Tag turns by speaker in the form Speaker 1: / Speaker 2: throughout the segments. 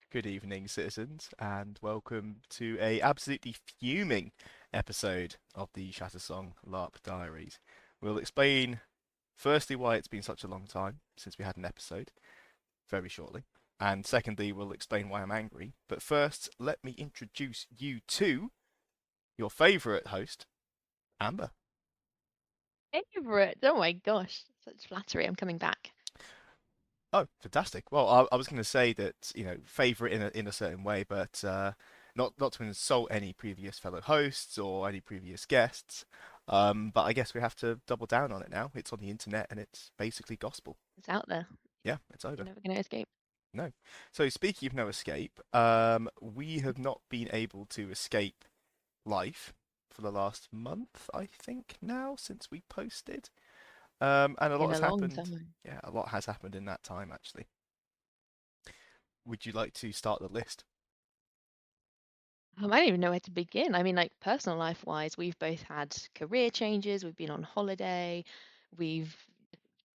Speaker 1: Good evening, citizens, and welcome to a absolutely fuming episode of the Shattersong LARP Diaries. We'll explain firstly why it's been such a long time since we had an episode, very shortly, and secondly we'll explain why I'm angry. But first, let me introduce you to your favourite host, Amber.
Speaker 2: Favorite. Oh my gosh, such flattery. I'm coming back.
Speaker 1: Oh, fantastic. Well, I was going to say that, favorite in a certain way, but not to insult any previous fellow hosts or any previous guests. But I guess we have to double down on it now. It's on the internet and it's basically gospel.
Speaker 2: It's out there.
Speaker 1: Yeah, it's
Speaker 2: You're
Speaker 1: over.
Speaker 2: never going to escape.
Speaker 1: No. So speaking of no escape, we have not been able to escape life for the last month, I think now, since we posted. And a lot
Speaker 2: Been
Speaker 1: has
Speaker 2: a long
Speaker 1: happened.
Speaker 2: time.
Speaker 1: Yeah, a lot has happened in that time, actually. Would you like to start the list?
Speaker 2: I don't even know where to begin. I mean, like personal life wise, we've both had career changes. We've been on holiday. We've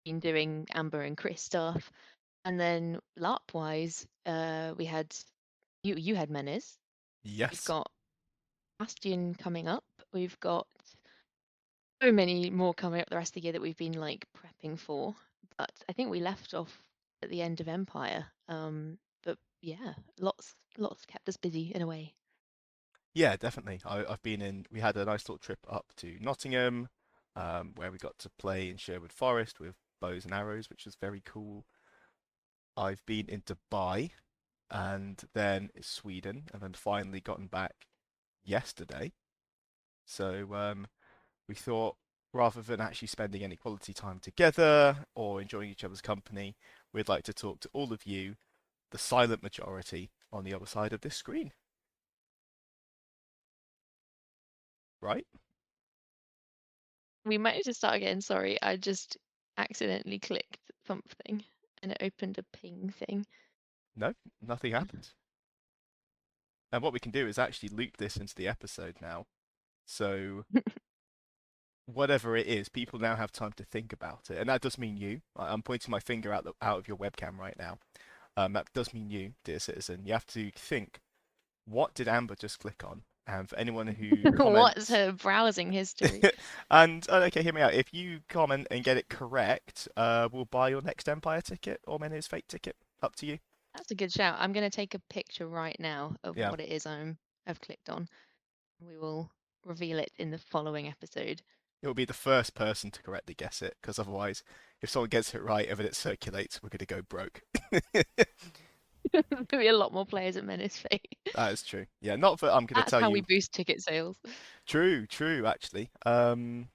Speaker 2: been doing Amber and Chris stuff. And then LARP wise, we had you had Menace. We've
Speaker 1: Yes.
Speaker 2: got Bastion coming up. We've got so many more coming up the rest of the year that we've been like prepping for. But I think we left off at the end of Empire. But yeah, lots kept us busy in a way.
Speaker 1: Yeah, definitely. I've been in. We had a nice little trip up to Nottingham, where we got to play in Sherwood Forest with bows and arrows, which was very cool. I've been in Dubai and then Sweden, and then finally gotten back yesterday. So we thought rather than actually spending any quality time together or enjoying each other's company, we'd like to talk to all of you, the silent majority on the other side of this screen, right?
Speaker 2: We might need to start again. Sorry, I just accidentally clicked something and it opened a ping thing.
Speaker 1: No, nothing happened. And what we can do is actually loop this into the episode now. So whatever it is, people now have time to think about it, and that does mean you. I'm pointing my finger out of your webcam right now. That does mean you, dear citizen. You have to think, what did Amber just click on? And for anyone who
Speaker 2: What's
Speaker 1: comments,
Speaker 2: her browsing history?
Speaker 1: and okay, hear me out. If you comment and get it correct, we'll buy your next Empire ticket or Menu's Fate ticket. Up to you.
Speaker 2: That's a good shout. I'm going to take a picture right now of
Speaker 1: Yeah.
Speaker 2: what it is I've clicked on. We will reveal it in the following episode.
Speaker 1: It'll be the first person to correctly guess it, because otherwise, if someone gets it right and then it circulates, we're going to go broke.
Speaker 2: There'll be a lot more players at Menace Fate.
Speaker 1: That is true. Yeah, not that I'm going to
Speaker 2: That's
Speaker 1: tell
Speaker 2: how we
Speaker 1: you.
Speaker 2: boost ticket sales.
Speaker 1: True, true, actually. No,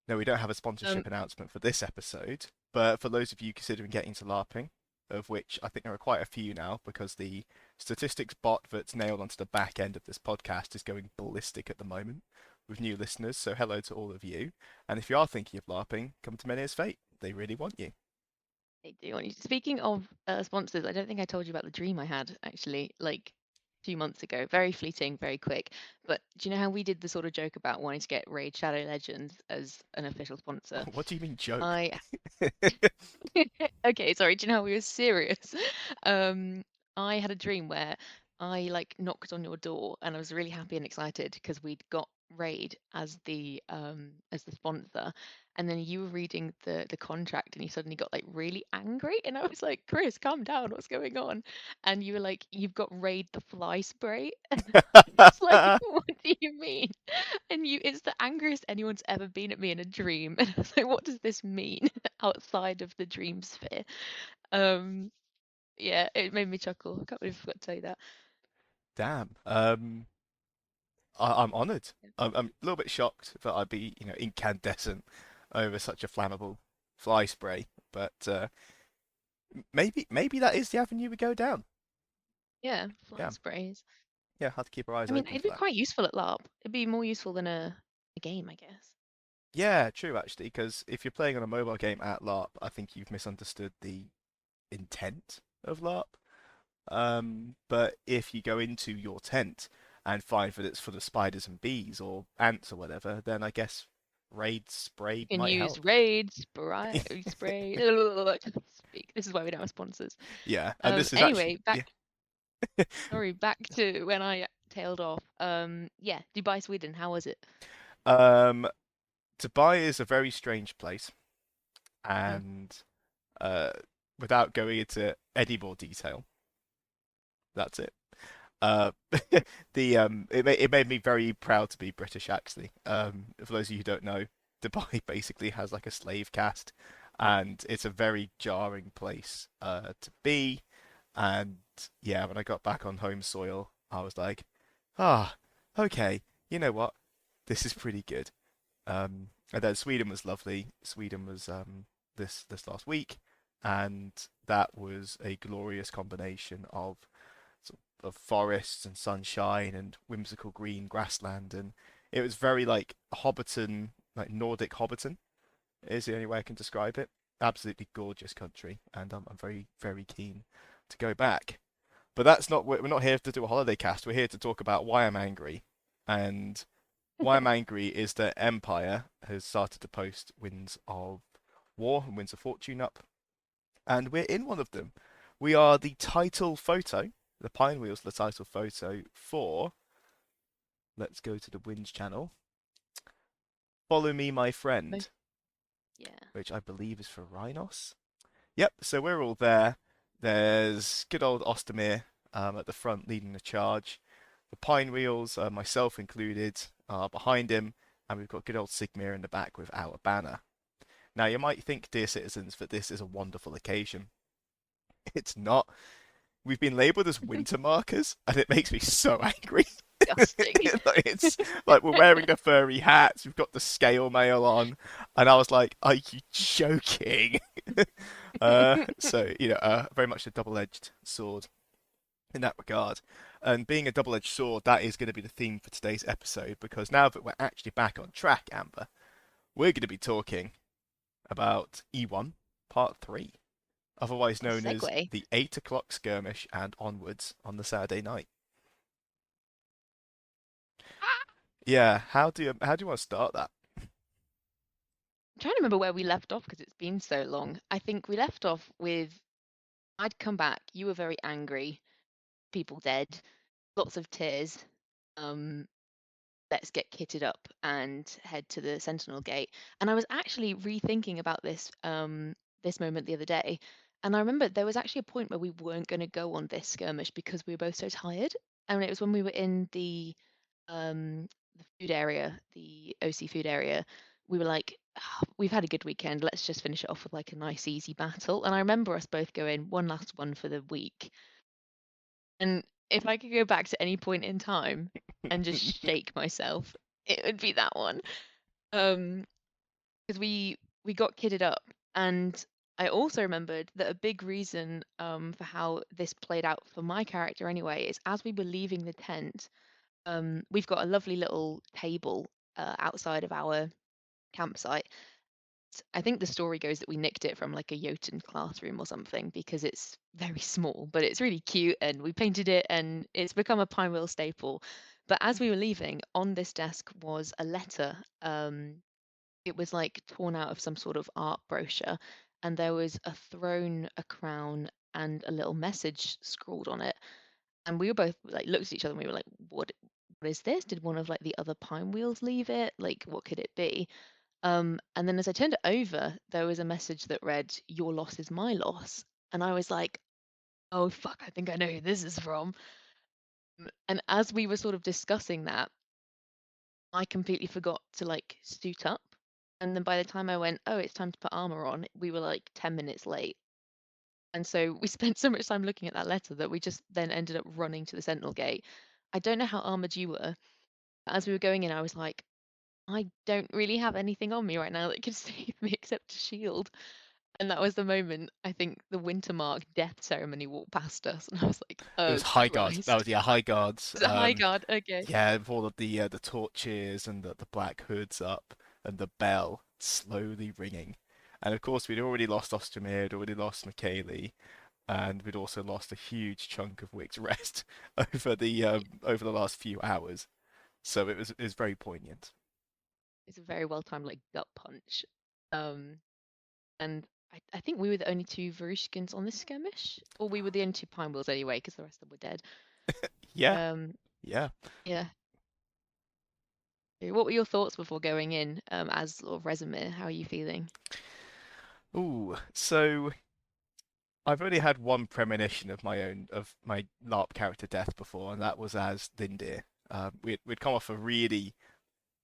Speaker 1: we don't have a
Speaker 2: Um,
Speaker 1: sponsorship announcement for this episode, but for those of you considering getting into LARPing, of which I think there are quite a few now, because the statistics bot that's nailed onto the back end of this podcast is going ballistic at the moment with new listeners. So hello to all of you. And if you are thinking of LARPing, come to Menear's Fate. They really want you.
Speaker 2: I do want you. Speaking of sponsors, I don't think I told you about the dream I had actually, like a few months ago. Very fleeting, very quick. But do you know how we did the sort of joke about wanting to get Raid Shadow Legends as an official sponsor?
Speaker 1: What do you mean joke?
Speaker 2: I okay, sorry. Do you know how we were serious? Um, I had a dream where I like knocked on your door and I was really happy and excited because we'd got Raid as the sponsor. And then you were reading the contract and you suddenly got like really angry and I was like, Chris, calm down, what's going on? And you were like, you've got Raid the fly spray. And I was like, what do you mean? And it's the angriest anyone's ever been at me in a dream. And I was like, what does this mean outside of the dream sphere? Um, yeah, it made me chuckle. I can't believe I forgot to tell you that.
Speaker 1: Damn. I'm honoured. I'm a little bit shocked that I'd be, incandescent over such a flammable fly spray, but maybe that is the avenue we go down.
Speaker 2: Yeah, fly
Speaker 1: Yeah,
Speaker 2: sprays.
Speaker 1: yeah, have to keep our eyes
Speaker 2: I mean,
Speaker 1: open
Speaker 2: it'd
Speaker 1: for
Speaker 2: be
Speaker 1: that.
Speaker 2: quite useful at LARP. It'd be more useful than a game, I guess.
Speaker 1: Yeah, true actually, because if you're playing on a mobile game at LARP, I think you've misunderstood the intent of LARP. But if you go into your tent and find that it's full of spiders and bees or ants or whatever, then I guess raid spray
Speaker 2: You can
Speaker 1: might
Speaker 2: use
Speaker 1: help.
Speaker 2: raid, spray. Speak. This is why we don't have sponsors.
Speaker 1: Yeah, and this is actually
Speaker 2: Anyway,
Speaker 1: yeah.
Speaker 2: Sorry, back to when I tailed off. Yeah, Dubai, Sweden. How was it?
Speaker 1: Um, Dubai is a very strange place,
Speaker 2: Hmm.
Speaker 1: and uh, without going into any more detail, that's it. Uh, it made me very proud to be British actually. For those of you who don't know, Dubai basically has like a slave caste, and it's a very jarring place to be. And yeah, when I got back on home soil, I was like, ah, okay, you know what, this is pretty good. And then Sweden was lovely. Sweden was this last week, and that was a glorious combination of forests and sunshine and whimsical green grassland, and it was very like Hobbiton, like Nordic Hobbiton is the only way I can describe it. Absolutely gorgeous country, and I'm very very keen to go back. But that's not we're not here to do a holiday cast. We're here to talk about why I'm angry, and why I'm angry is that Empire has started to post winds of war and winds of fortune up, and we're in one of them. We are the title photo, the Pine Wheels, the title photo for. Let's go to the Winds channel. Follow me, my friend,
Speaker 2: Most, yeah.
Speaker 1: which I believe is for Rhinos. Yep, so we're all there. There's good old Ostermere at the front leading the charge. The Pine Wheels, myself included, are behind him, and we've got good old Sigmere in the back with our banner. Now, you might think, dear citizens, that this is a wonderful occasion. It's not. We've been labelled as winter markers, and it makes me so angry.
Speaker 2: Disgusting.
Speaker 1: It's like we're wearing the furry hats, we've got the scale mail on, and I was like, "Are you joking?" So very much a double-edged sword in that regard. And being a double-edged sword, that is going to be the theme for today's episode, because now that we're actually back on track, Amber, we're going to be talking about E1 Part 3, otherwise
Speaker 2: A
Speaker 1: known as
Speaker 2: segue.
Speaker 1: the 8 o'clock skirmish and onwards on the Saturday night. Yeah, how do you want to start that?
Speaker 2: I'm trying to remember where we left off because it's been so long. I think we left off with I'd come back. You were very angry. People dead. Lots of tears. Um, let's get kitted up and head to the Sentinel Gate. And I was actually rethinking about this moment the other day, and I remember there was actually a point where we weren't going to go on this skirmish because we were both so tired. And it was when we were in the food area, the OC food area. We were like, "Ah, we've had a good weekend. Let's just finish it off with like a nice easy battle." And I remember us both going one last one for the week. And if I could go back to any point in time and just shake myself, it would be that one. Um, because we got kidded up, and I also remembered that a big reason for how this played out for my character anyway is as we were leaving the tent, we've got a lovely little table outside of our campsite. I think the story goes that we nicked it from like a Jotun classroom or something because it's very small, but it's really cute and we painted it and it's become a Pinewheel staple. But as we were leaving, on this desk was a letter. It was like torn out of some sort of art brochure, and there was a throne, a crown, and a little message scrawled on it. And we were both like looked at each other and we were like, what is this? Did one of like the other Pinewheels leave it? Like, what could it be? And then as I turned it over, there was a message that read, "Your loss is my loss." And I was like, oh, fuck, I think I know who this is from. And as we were sort of discussing that, I completely forgot to like suit up. And then by the time I went, oh, it's time to put armor on, we were like 10 minutes late. And so we spent so much time looking at that letter that we just then ended up running to the Sentinel Gate. I don't know how armored you were. But as we were going in, I was like, I don't really have anything on me right now that could save me except a shield. And that was the moment I think the Wintermark death ceremony walked past us, and I was like,
Speaker 1: It
Speaker 2: "Oh
Speaker 1: was High Guard. That
Speaker 2: Christ!"
Speaker 1: was, yeah, High Guards.
Speaker 2: Is it High Guard? Okay.
Speaker 1: Yeah, with all of the torches and the black hoods up and the bell slowly ringing. And of course, we'd already lost Ostermere, we'd already lost Michaeli, and we'd also lost a huge chunk of Wick's Rest over the last few hours. So it was very poignant.
Speaker 2: It's a very well timed like gut punch. Um, and I think we were the only two Varushkins on this skirmish, or we were the only two Pine Wheels anyway, because the rest of them were dead.
Speaker 1: Yeah,
Speaker 2: Um,
Speaker 1: yeah.
Speaker 2: yeah. What were your thoughts before going in, as sort of Rezimir? How are you feeling?
Speaker 1: Ooh, so I've only had one premonition of my own of my LARP character death before, and that was as Lindir. We'd come off a really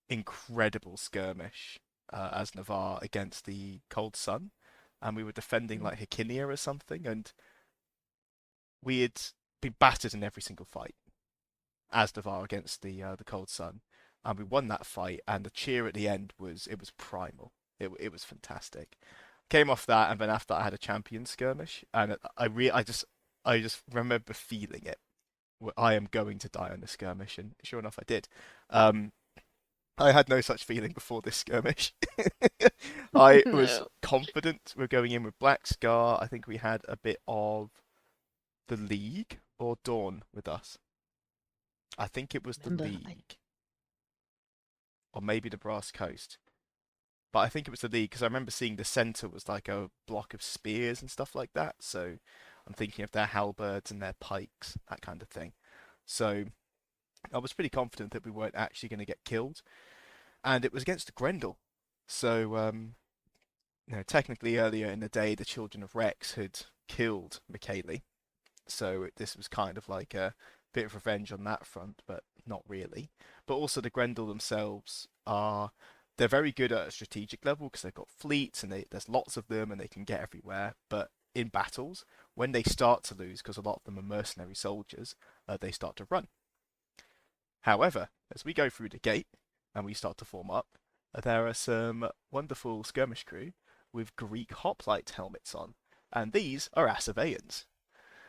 Speaker 1: incredible skirmish as Navarre against the Cold Sun, and we were defending
Speaker 2: Mm.
Speaker 1: like Hikinia or something, and we had been battered in every single fight as Navarre against the Cold Sun, and we won that fight. And the cheer at the end was primal. It was fantastic. Came off that, and then after that, I had a champion skirmish, and I just remember feeling it. I am going to die on this skirmish, and sure enough, I did. Um, I had no such feeling before this skirmish. I was
Speaker 2: No,
Speaker 1: confident we're going in with Black Scar. I think we had a bit of the League or Dawn with us. I think it was the
Speaker 2: remember.
Speaker 1: League, or maybe the Brass Coast. But I think it was the League because I remember seeing the center was like a block of spears and stuff like that. So I'm thinking of their halberds and their pikes, that kind of thing. So I was pretty confident that we weren't actually going to get killed, and it was against Grendel. So technically earlier in the day, the children of Rex had killed Michaeli, so this was kind of like a bit of revenge on that front, but not really. But also the Grendel themselves are they're very good at a strategic level because they've got fleets and there's lots of them and they can get everywhere. But in battles, when they start to lose, because a lot of them are mercenary soldiers, they start to run. However, as we go through the gate and we start to form up, there are some wonderful skirmish crew with Greek hoplite helmets on, and these are Assaveans.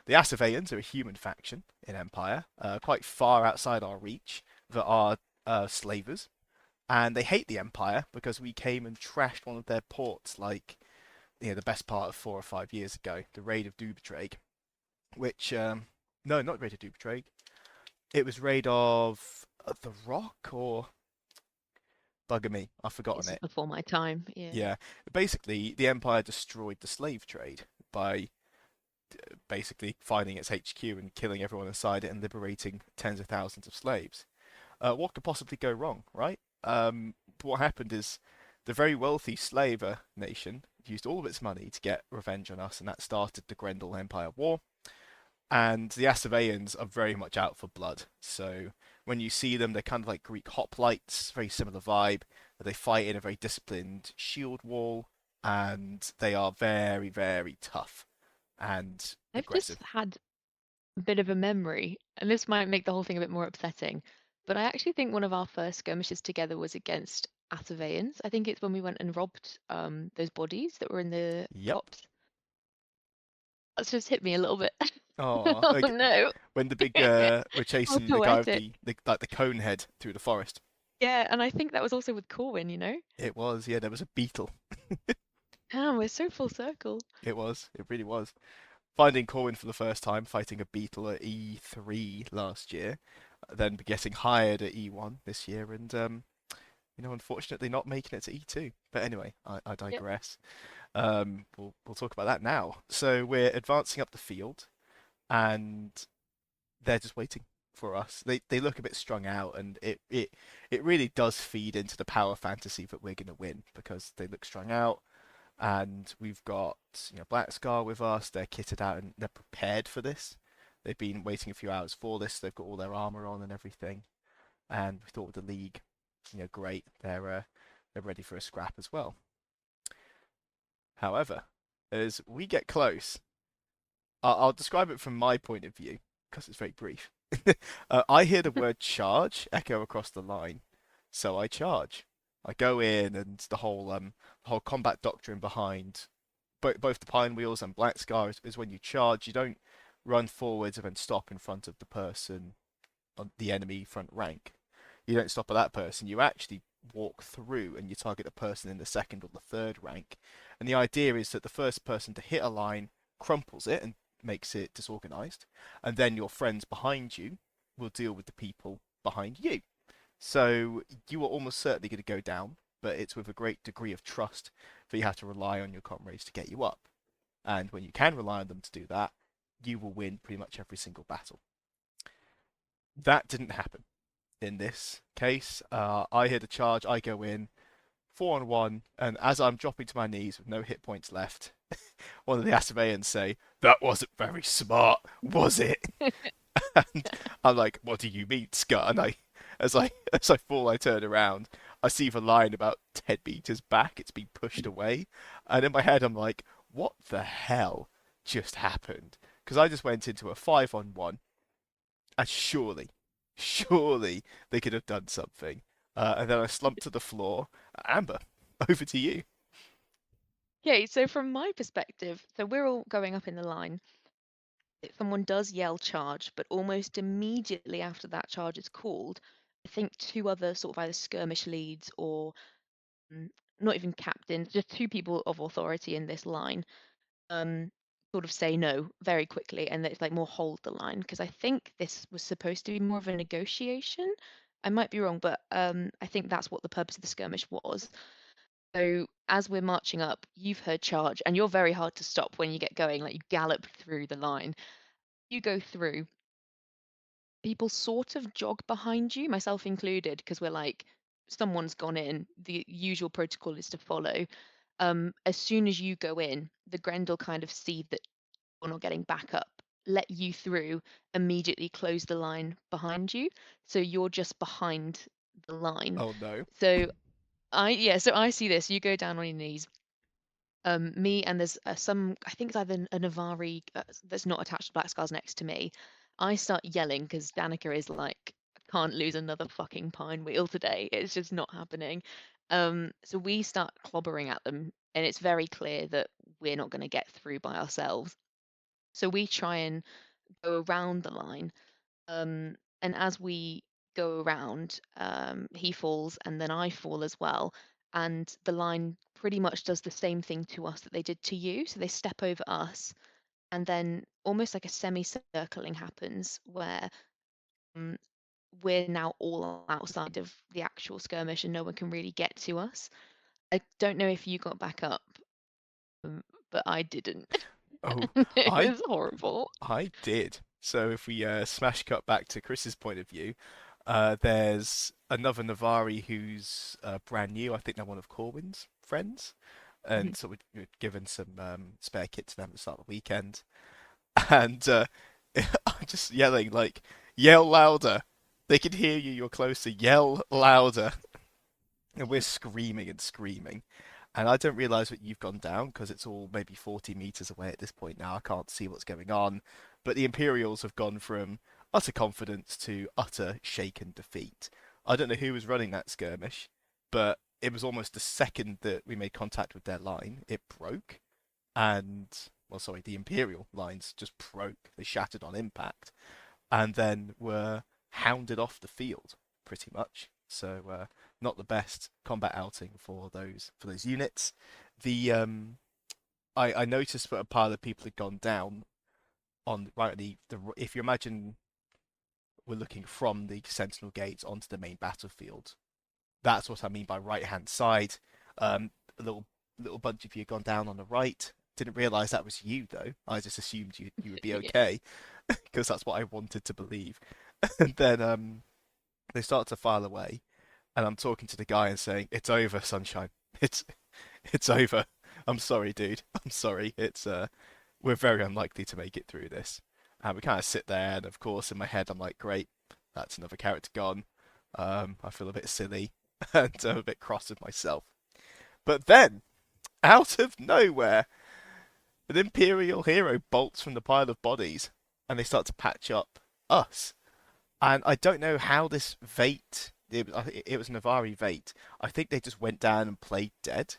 Speaker 1: The Assaveans are a human faction in Empire, quite far outside our reach, that are slavers, and they hate the Empire because we came and trashed one of their ports like the best part of 4 or 5 years ago, the raid of Dubertrag, which no, not raid of Dubertrag, it was raid of the Rock or bugger me, I've forgotten
Speaker 2: This is
Speaker 1: it.
Speaker 2: before my time. Yeah.
Speaker 1: Yeah, basically the Empire destroyed the slave trade by basically finding its HQ and killing everyone inside it and liberating tens of thousands of slaves. What could possibly go wrong, right? What happened is the very wealthy slaver nation used all of its money to get revenge on us, and that started the Grendel Empire War. And the Assaveans are very much out for blood. So when you see them, they're kind of like Greek hoplites, very similar vibe. They fight in a very disciplined shield wall, and they are very, very tough and
Speaker 2: I've just
Speaker 1: aggressive.
Speaker 2: had a bit of a memory, and this might make the whole thing a bit more upsetting, but I actually think one of our first skirmishes together was against Athavaians. I think it's when we went and robbed those bodies that were in the
Speaker 1: Yep.
Speaker 2: crops. That's just hit me a little bit.
Speaker 1: Oh,
Speaker 2: Oh
Speaker 1: like
Speaker 2: no.
Speaker 1: when the big we're
Speaker 2: How
Speaker 1: chasing the guy with
Speaker 2: poetic.
Speaker 1: the like the cone head through the forest.
Speaker 2: Yeah, and I think that was also with Corwin, you know?
Speaker 1: It was, yeah, there was a beetle.
Speaker 2: Damn, we're so full circle.
Speaker 1: It was, it really was. Finding Corwin for the first time, fighting a beetle at E3 last year, then getting hired at E1 this year, and unfortunately not making it to E2. But anyway, I
Speaker 2: Yep.
Speaker 1: digress. We'll talk about that now. So we're advancing up the field, and they're just waiting for us. They look a bit strung out, and it really does feed into the power fantasy that we're going to win because they look strung out, and we've got Black Scar with us. They're kitted out and they're prepared for this. They've been waiting a few hours for this. They've got all their armor on and everything. And we thought with the league, great. They're ready for a scrap as well. However, as we get close, I'll describe it from my point of view because it's very brief. I hear the word charge echo across the line, so I charge. I go in, and the whole combat doctrine behind both the Pine Wheels and Black Scar is when you charge, you don't run forwards and then stop in front of the person on the enemy front rank. You don't stop at that person. You actually walk through and you target the person in the second or the third rank. And the idea is that the first person to hit a line crumples it and makes it disorganized, and then your friends behind you will deal with the people behind you. So you are almost certainly going to go down. but it's with a great degree of trust that you have to rely on your comrades to get you up. And when you can rely on them to do that, you will win pretty much every single battle. That didn't happen in this case. I hit a charge, I go in, 4-on-1, and as I'm dropping to my knees with no hit points left, one of the Asaveans say, "That wasn't very smart, was it?" And I'm like, "What do you mean, Scott?" And as I fall, I turn around. I see the line about 10 meters back. It's been pushed away, and in my head, I'm like, "What the hell just happened?" Because I just went into a 5-on-1, and surely they could have done something. And then I slumped to the floor. Amber, over to you.
Speaker 2: Okay, so from my perspective, so we're all going up in the line. Someone does yell charge, but almost immediately after that charge is called, I think two other sort of either skirmish leads or mm, not even captains, just two people of authority in this line, um, sort of say no very quickly, and it's like more hold the line because I think this was supposed to be more of a negotiation. I might be wrong, but I think that's what the purpose of the skirmish was. So as we're marching up, you've heard charge, and you're very hard to stop when you get going. Like you gallop through the line. You go through, people sort of jog behind you, myself included, because we're like, someone's gone in. The usual protocol is to follow. As soon as you go in, the Grendel kind of see that you're not getting back up, let you through, immediately close the line behind you. So you're just behind the line.
Speaker 1: Oh no.
Speaker 2: So I see this. You go down on your knees. Me and there's some, I think it's either a Navari that's not attached to Black Scars next to me. I start yelling because Danica is like, "I can't lose another fucking pine wheel today. It's just not happening." So we start clobbering at them, and it's very clear that we're not going to get through by ourselves. So we try and go around the line. And as we go around, he falls and then I fall as well. And the line pretty much does the same thing to us that they did to you. So they step over us, and then almost like a semicircling happens where um, we're now all outside of the actual skirmish and no one can really get to us. I don't know if you got back up, um, but I didn't.
Speaker 1: Oh,
Speaker 2: It
Speaker 1: I
Speaker 2: was horrible.
Speaker 1: I did. So if we smash cut back to Chris's point of view, there's another Navari who's brand new. I think they're one of Corwin's friends, and so we'd given some spare kit to them at the start of the weekend, and I'm just yelling like, "Yell louder! They can hear you. You're closer. Yell louder!" And we're screaming and screaming. And I don't realize that you've gone down because it's all maybe 40 meters away at this point now. I can't see what's going on. But the Imperials have gone from utter confidence to utter shaken defeat. I don't know who was running that skirmish, but it was almost the second that we made contact with their line, it broke. And, well, sorry, the Imperial lines just broke. They shattered on impact and then were hounded off the field, pretty much. So not the best combat outing for those units. The I noticed that a pile of people had gone down on right at the if you imagine we're looking from the Sentinel Gates onto the main battlefield. That's what I mean by right hand side. A little bunch of you had gone down on the right. Didn't realize that was you though. I just assumed you would be
Speaker 2: Yeah.
Speaker 1: okay because that's what I wanted to believe. And then they start to file away, and I'm talking to the guy and saying, "It's over, sunshine. It's it's over. I'm sorry, dude. I'm sorry. It's we're very unlikely to make it through this." And we kind of sit there, and of course, in my head, I'm like, "Great, that's another character gone." I feel a bit silly and I'm a bit cross with myself. But then, out of nowhere, an Imperial hero bolts from the pile of bodies, and they start to patch up us. And I don't know how this Vate, it was Navari Vate. I think they just went down and played dead.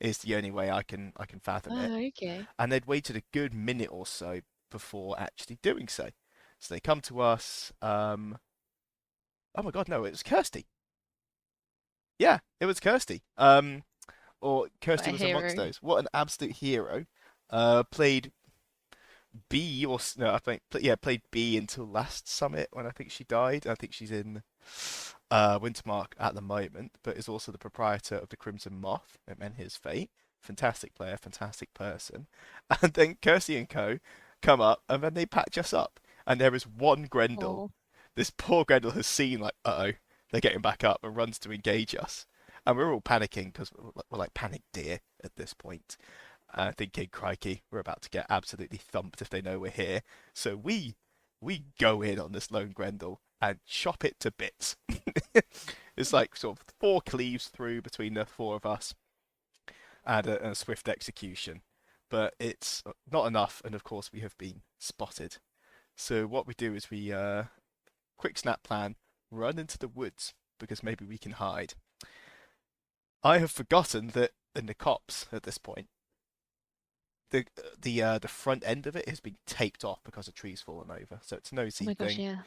Speaker 1: Is the only way I can fathom it.
Speaker 2: Oh, okay.
Speaker 1: And they'd waited a good minute or so before actually doing so. So they come to us. Oh my God, no, it was Kirsty. Yeah, it was Kirsty. Or
Speaker 2: What
Speaker 1: Kirsty
Speaker 2: a
Speaker 1: was amongst
Speaker 2: hero.
Speaker 1: those. What an absolute hero. Played B or no, I think yeah, played B until last summit when I think she died. I think she's in Wintermark at the moment, but is also the proprietor of the Crimson Moth and Menhir's Fate. Fantastic player, fantastic person. And then Kirsty and Co. come up and then they patch us up. And there is one Grendel.
Speaker 2: Oh,
Speaker 1: This poor Grendel has seen like, uh-oh, they're getting back up and runs to engage us. And we're all panicking because we're like panic deer at this point, thinking, crikey, we're about to get absolutely thumped if they know we're here. So we go in on this lone Grendel and chop it to bits. It's like sort of four cleaves through between the four of us and a swift execution. But it's not enough, and of course we have been spotted. So what we do is we quick snap plan, run into the woods because maybe we can hide. I have forgotten that in the copse at this point, the front end of it has been taped off because a tree's fallen over, so it's a no
Speaker 2: oh
Speaker 1: see
Speaker 2: my gosh,
Speaker 1: thing.
Speaker 2: yeah.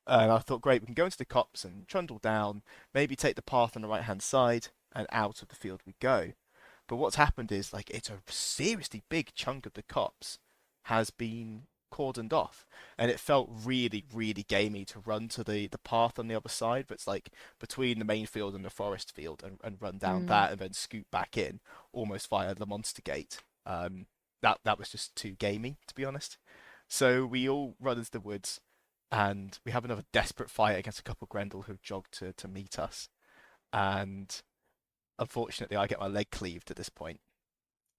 Speaker 1: And I thought, great, we can go into the copse and trundle down, maybe take the path on the right hand side, and out of the field we go. But what's happened is, like, it's a seriously big chunk of the copse has been cordoned off, and it felt really, really gamey to run to the path on the other side. But it's like between the main field and the forest field, and run down
Speaker 2: Mm.
Speaker 1: that, and then scoot back in, almost via the monster gate. That was just too gamey, to be honest. So we all run into the woods, and we have another desperate fight against a couple of Grendel who've jogged to meet us. And unfortunately, I get my leg cleaved at this point.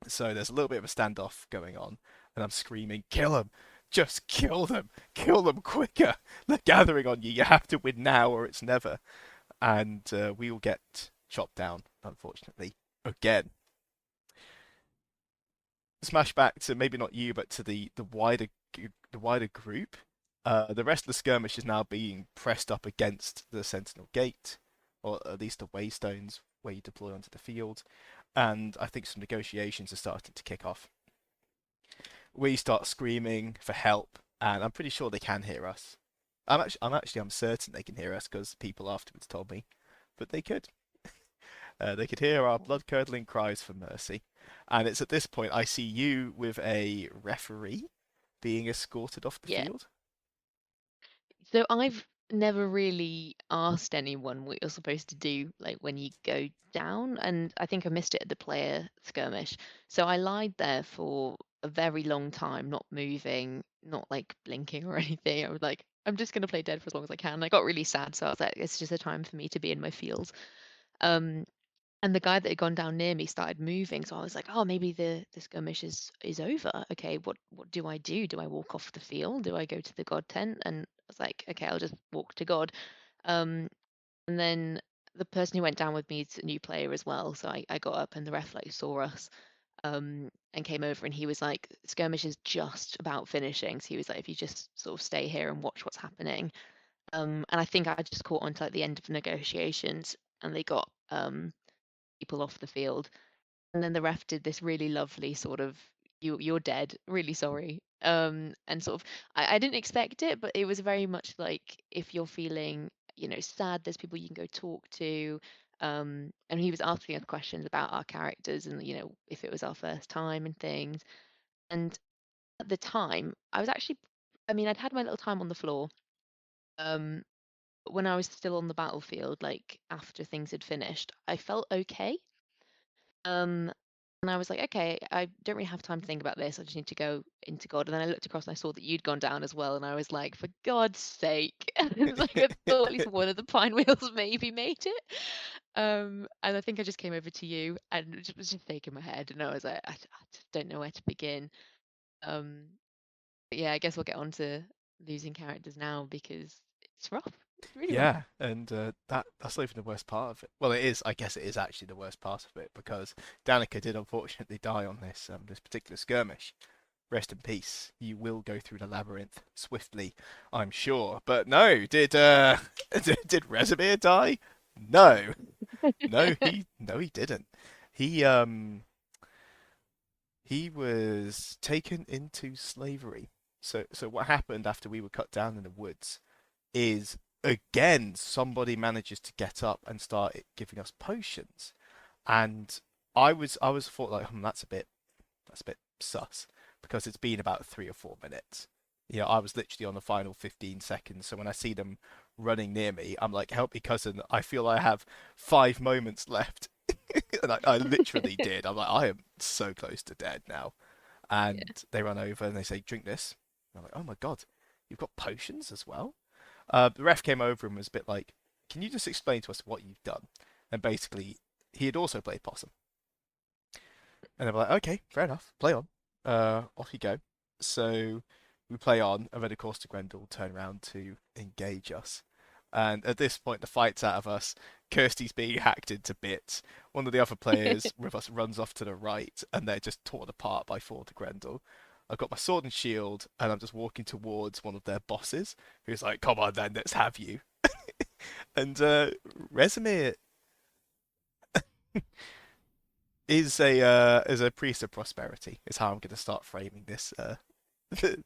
Speaker 1: So there's a little bit of a standoff going on, and I'm screaming, "Kill them! Just kill them! Kill them quicker! They're gathering on you. You have to win now, or it's never." And we all get chopped down, unfortunately, again. Smash back to maybe not you, but to the wider group. The rest of the skirmish is now being pressed up against the Sentinel Gate, or at least the waystones where you deploy onto the field. And I think some negotiations are starting to kick off. We start screaming for help, and I'm pretty sure they can hear us. I'm certain they can hear us because people afterwards told me, but they could. They could hear our blood-curdling cries for mercy. And it's at this point I see you with a referee being escorted off the
Speaker 2: Yeah.
Speaker 1: field.
Speaker 2: So I've never really asked anyone what you're supposed to do, like when you go down, and I think I missed it at the player skirmish. So I lied there for a very long time, not moving, not like blinking or anything. I was like, I'm just gonna play dead for as long as I can. I got really sad, so I was like, it's just a time for me to be in my feels. Um, and the guy that had gone down near me started moving, so I was like, "Oh, maybe the skirmish is over. Okay, what do I do? Do I walk off the field? Do I go to the God tent?" And I was like, "Okay, I'll just walk to God." Um, and then the person who went down with me is a new player as well, so I got up and the ref like saw us and came over and he was like, "Skirmish is just about finishing." So he was like, "If you just sort of stay here and watch what's happening." And I think I just caught on to like the end of negotiations and they got people off the field. And then the ref did this really lovely sort of you're dead, really sorry. And sort of I didn't expect it, but it was very much like if you're feeling, sad, there's people you can go talk to. And he was asking us questions about our characters and if it was our first time and things. And at the time, I was actually I mean, I'd had my little time on the floor. Um, but when I was still on the battlefield, like after things had finished, I felt okay. Um, and I was like, okay, I don't really have time to think about this. I just need to go into God. And then I looked across and I saw that you'd gone down as well. And I was like, for God's sake. It's like I thought at least one of the pine wheels maybe made it. And I think I just came over to you and it was just shaking my head. And I was like, I just don't know where to begin. Um, but yeah, I guess we'll get on to losing characters now because it's rough. It's really rough.
Speaker 1: Yeah, and that's not even the worst part of it. Well, it is. I guess it is actually the worst part of it because Danica did unfortunately die on this particular skirmish. Rest in peace. You will go through the labyrinth swiftly, I'm sure. But no, did did Resimir die? No, no he didn't. He um he was taken into slavery. So what happened after we were cut down in the woods is again somebody manages to get up and start giving us potions, and I was thought like, that's a bit sus. because it's been about 3 or 4 minutes. I was literally on the final 15 seconds. So when I see them running near me, I'm like, help me, cousin. I feel I have 5 moments left. And I literally did. I'm like, I am so close to dead now.
Speaker 2: Yeah.
Speaker 1: And they run over and they say, drink this. And I'm like, oh my God, you've got potions as well? The ref came over and was a bit like, can you just explain to us what you've done? And basically, he had also played possum. And they were like, okay, fair enough, play on. Off you go. So we play on, and then of course the Grendel turn around to engage us. And at this point, the fight's out of us. Kirsty's being hacked into bits. One of the other players with us runs off to the right, and they're just torn apart by four to Grendel. I've got my sword and shield, and I'm just walking towards one of their bosses, who's like, "Come on, then, let's have you." And Resume is a priest of prosperity. Is how I'm going to start framing this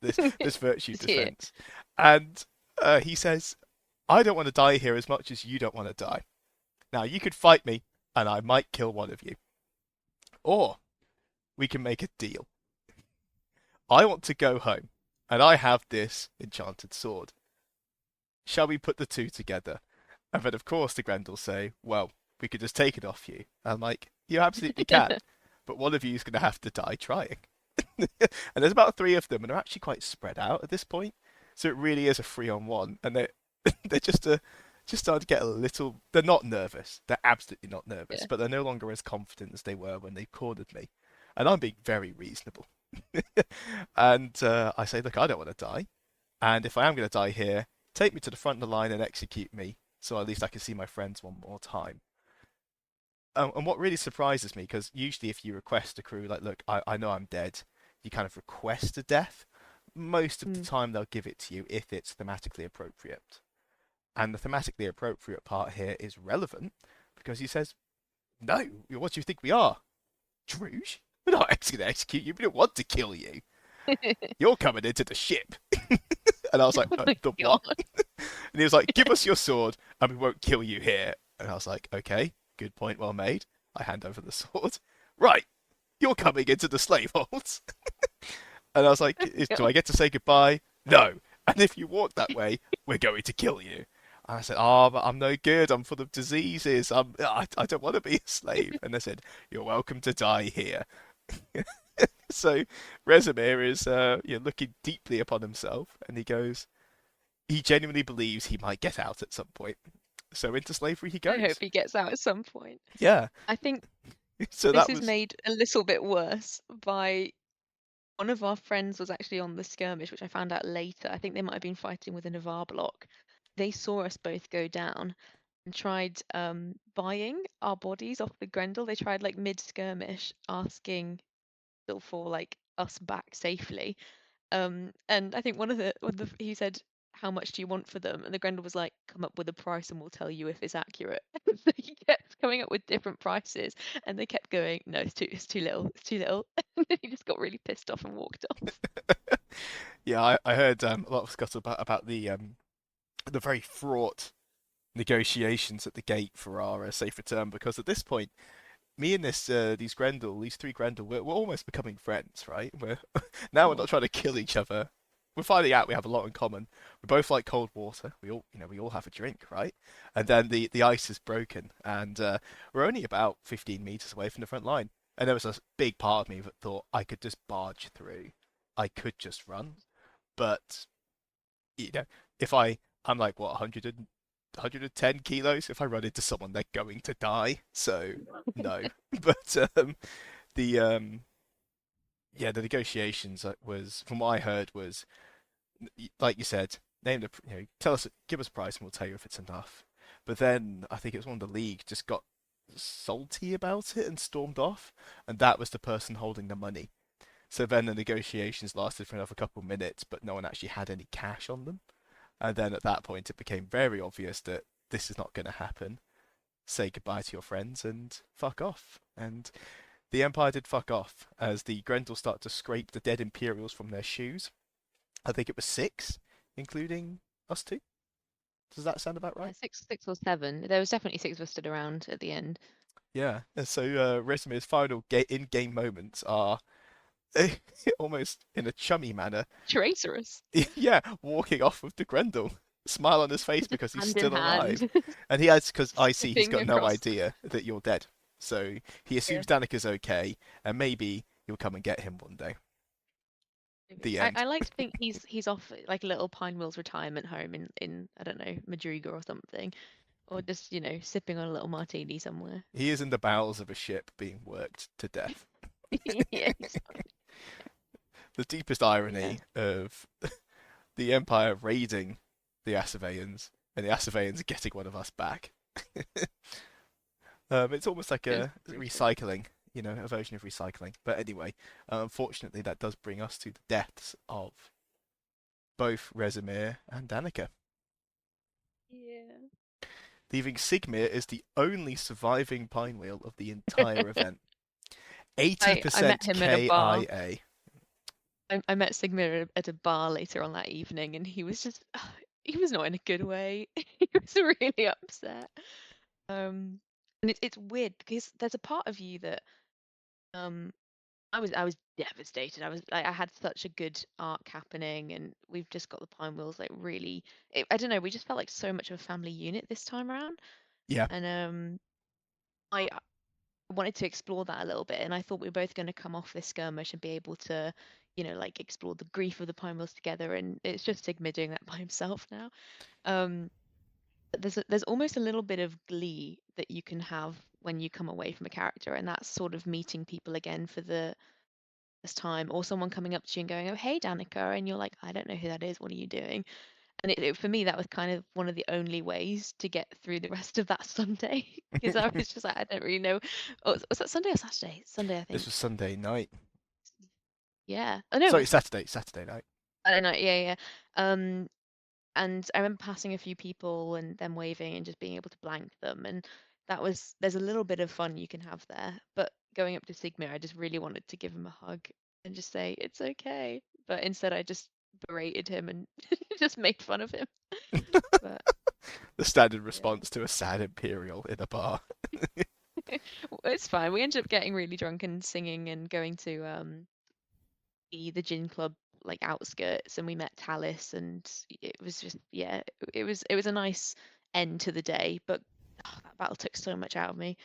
Speaker 1: this virtue
Speaker 2: Just here.
Speaker 1: defense. And he says, "I don't want to die here as much as you don't want to die. Now you could fight me, and I might kill one of you, or we can make a deal. I want to go home, and I have this enchanted sword. Shall we put the two together?" And then, of course, the Grendel say, "Well, we could just take it off you." And I'm like, "You absolutely can, but one of you is going to have to die trying." And there's about three of them, and they're actually quite spread out at this point. So it really is a 3-on-1, and they're just starting to get a little. They're not nervous. They're absolutely not nervous,
Speaker 2: Yeah.
Speaker 1: but they're no longer as confident as they were when they cornered me. And I'm being very reasonable. And I say, "Look, I don't want to die, and if I am going to die here, take me to the front of the line and execute me, so at least I can see my friends one more time." And what really surprises me, because usually if you request a crew, like, "Look, I know I'm dead," you kind of request a death. Most of the
Speaker 2: Mm.
Speaker 1: time they'll give it to you if it's thematically appropriate. And the thematically appropriate part here is relevant because he says, "No, what do you think we are? Druge? We're not actually going to execute you. We don't want to kill you. You're coming into the ship." And I was like,
Speaker 2: Oh my
Speaker 1: "The what?"
Speaker 2: God.
Speaker 1: And he was like, "Give us your sword and we won't kill you here." And I was like, "Okay, good point, well made." I hand over the sword. "Right, you're coming into the slave holds." And I was like, "Do
Speaker 2: God.
Speaker 1: I get to say goodbye?" "No. And if you walk that way, we're going to kill you." And I said, "Oh, but I'm no good. I'm full of diseases. I don't want to be a slave." And they said, "You're welcome to die here." So Rezimir is looking deeply upon himself, and he goes, he genuinely believes he might get out at some point. So into slavery he
Speaker 2: I hope
Speaker 1: goes.
Speaker 2: he gets out at some point.
Speaker 1: Yeah.
Speaker 2: I think
Speaker 1: So
Speaker 2: this
Speaker 1: that
Speaker 2: is
Speaker 1: was
Speaker 2: made a little bit worse by one of our friends was actually on the skirmish, which I found out later. I think they might have been fighting with a Navarre block. They saw us both go down and tried buying our bodies off the Grendel. They tried like mid skirmish asking still for like us back safely. And I think one of the he said, "How much do you want for them?" And the Grendel was like, "Come up with a price and we'll tell you if it's accurate." So he kept coming up with different prices, and they kept going, "No, it's too little, it's too little." And then he just got really pissed off and walked off.
Speaker 1: yeah, I heard a lot of scuttle about the very fraught negotiations at the gate for our safe return, because at this point me and these three Grendel, we're almost becoming friends, right? Now we're
Speaker 2: Oh,
Speaker 1: not trying to kill each other. We're finding out we have a lot in common. We both like cold water. We all have a drink, right? And then the ice is broken, and we're only about 15 meters away from the front line. And there was a big part of me that thought I could just barge through. I could just run, but you know, if I'm like what 110 kilos. If I run into someone, they're going to die. So no. But the yeah, the negotiations was, from what I heard, was like you said, name the tell us, give us a price, and we'll tell you if it's enough. But then I think it was one of the league just got salty about it and stormed off, and that was the person holding the money. So then the negotiations lasted for another couple of minutes, but no one actually had any cash on them. And then at that point, it became very obvious that this is not going to happen. Say goodbye to your friends and fuck off. And the Empire did fuck off as the Grendel start to scrape the dead Imperials from their shoes. I think it was six, including us two. Does that sound about
Speaker 2: yeah,
Speaker 1: right?
Speaker 2: six or seven. There was definitely six of us stood around at the end.
Speaker 1: Yeah. And so Resume's final in-game moments are almost in a chummy manner,
Speaker 2: Traitorous.
Speaker 1: yeah, walking off with the Grendel, smile on his face
Speaker 2: Just
Speaker 1: because he's
Speaker 2: hand in
Speaker 1: still alive,
Speaker 2: hand,
Speaker 1: and he has because I see he's
Speaker 2: skipping
Speaker 1: got no
Speaker 2: across.
Speaker 1: idea that you're dead, so he
Speaker 2: Yeah.
Speaker 1: assumes Danica's okay, and maybe you'll come and get him one day.
Speaker 2: Maybe.
Speaker 1: The
Speaker 2: I
Speaker 1: end.
Speaker 2: like to think he's off like a little Pine Wheels retirement home in I don't know, Madriga or something, or just, sipping on a little martini somewhere.
Speaker 1: He is in the bowels of a ship being worked to death.
Speaker 2: Yeah,
Speaker 1: The deepest
Speaker 2: yeah.
Speaker 1: irony of the Empire raiding the Assaveans and the Assaveans getting one of us back. It's almost like
Speaker 2: Good.
Speaker 1: a
Speaker 2: Very true.
Speaker 1: recycling, a version of recycling. But anyway, unfortunately, that does bring us to the deaths of both Rezimir and Danica,
Speaker 2: Yeah.
Speaker 1: leaving Sigmir as the only surviving Pinewheel of the entire event.
Speaker 2: I met
Speaker 1: 80%
Speaker 2: him at a bar.
Speaker 1: KIA.
Speaker 2: I met Sigmund at a bar later on that evening, and he was just he was not in a good way. He was really upset. And it's weird because there's a part of you that um I was devastated. I had such a good arc happening, and we've just got the Pine Wheels like really. I don't know. We just felt like so much of a family unit this time around,
Speaker 1: Yeah.
Speaker 2: and I wanted to explore that a little bit, and I thought we were both going to come off this skirmish and be able to, like explore the grief of the Pine Wheels together. And it's just Sigma doing that by himself now. Um, but there's almost a little bit of glee that you can have when you come away from a character, and that's sort of meeting people again for the first time, or someone coming up to you and going, "Oh, hey, Danica," and you're like, "I don't know who that is. What are you doing?" And for me, that was kind of one of the only ways to get through the rest of that Sunday because I was just like, I don't really know. Oh, was that Sunday or Saturday? Sunday, I
Speaker 1: This was
Speaker 2: think.
Speaker 1: Sunday night.
Speaker 2: Yeah. Oh no, it
Speaker 1: Sorry,
Speaker 2: was
Speaker 1: Saturday night.
Speaker 2: I don't know. Yeah, yeah. Um, and I remember passing a few people and them waving and just being able to blank them, and there's a little bit of fun you can have there. But going up to Sigma, I just really wanted to give him a hug and just say it's okay. But instead, I just berated him and just made fun of him. But
Speaker 1: The standard
Speaker 2: yeah.
Speaker 1: response to a sad Imperial in a bar.
Speaker 2: It's fine. We ended up getting really drunk and singing and going to the gin club like outskirts, and we met Talis, and it was just yeah, it was a nice end to the day, but that battle took so much out of me.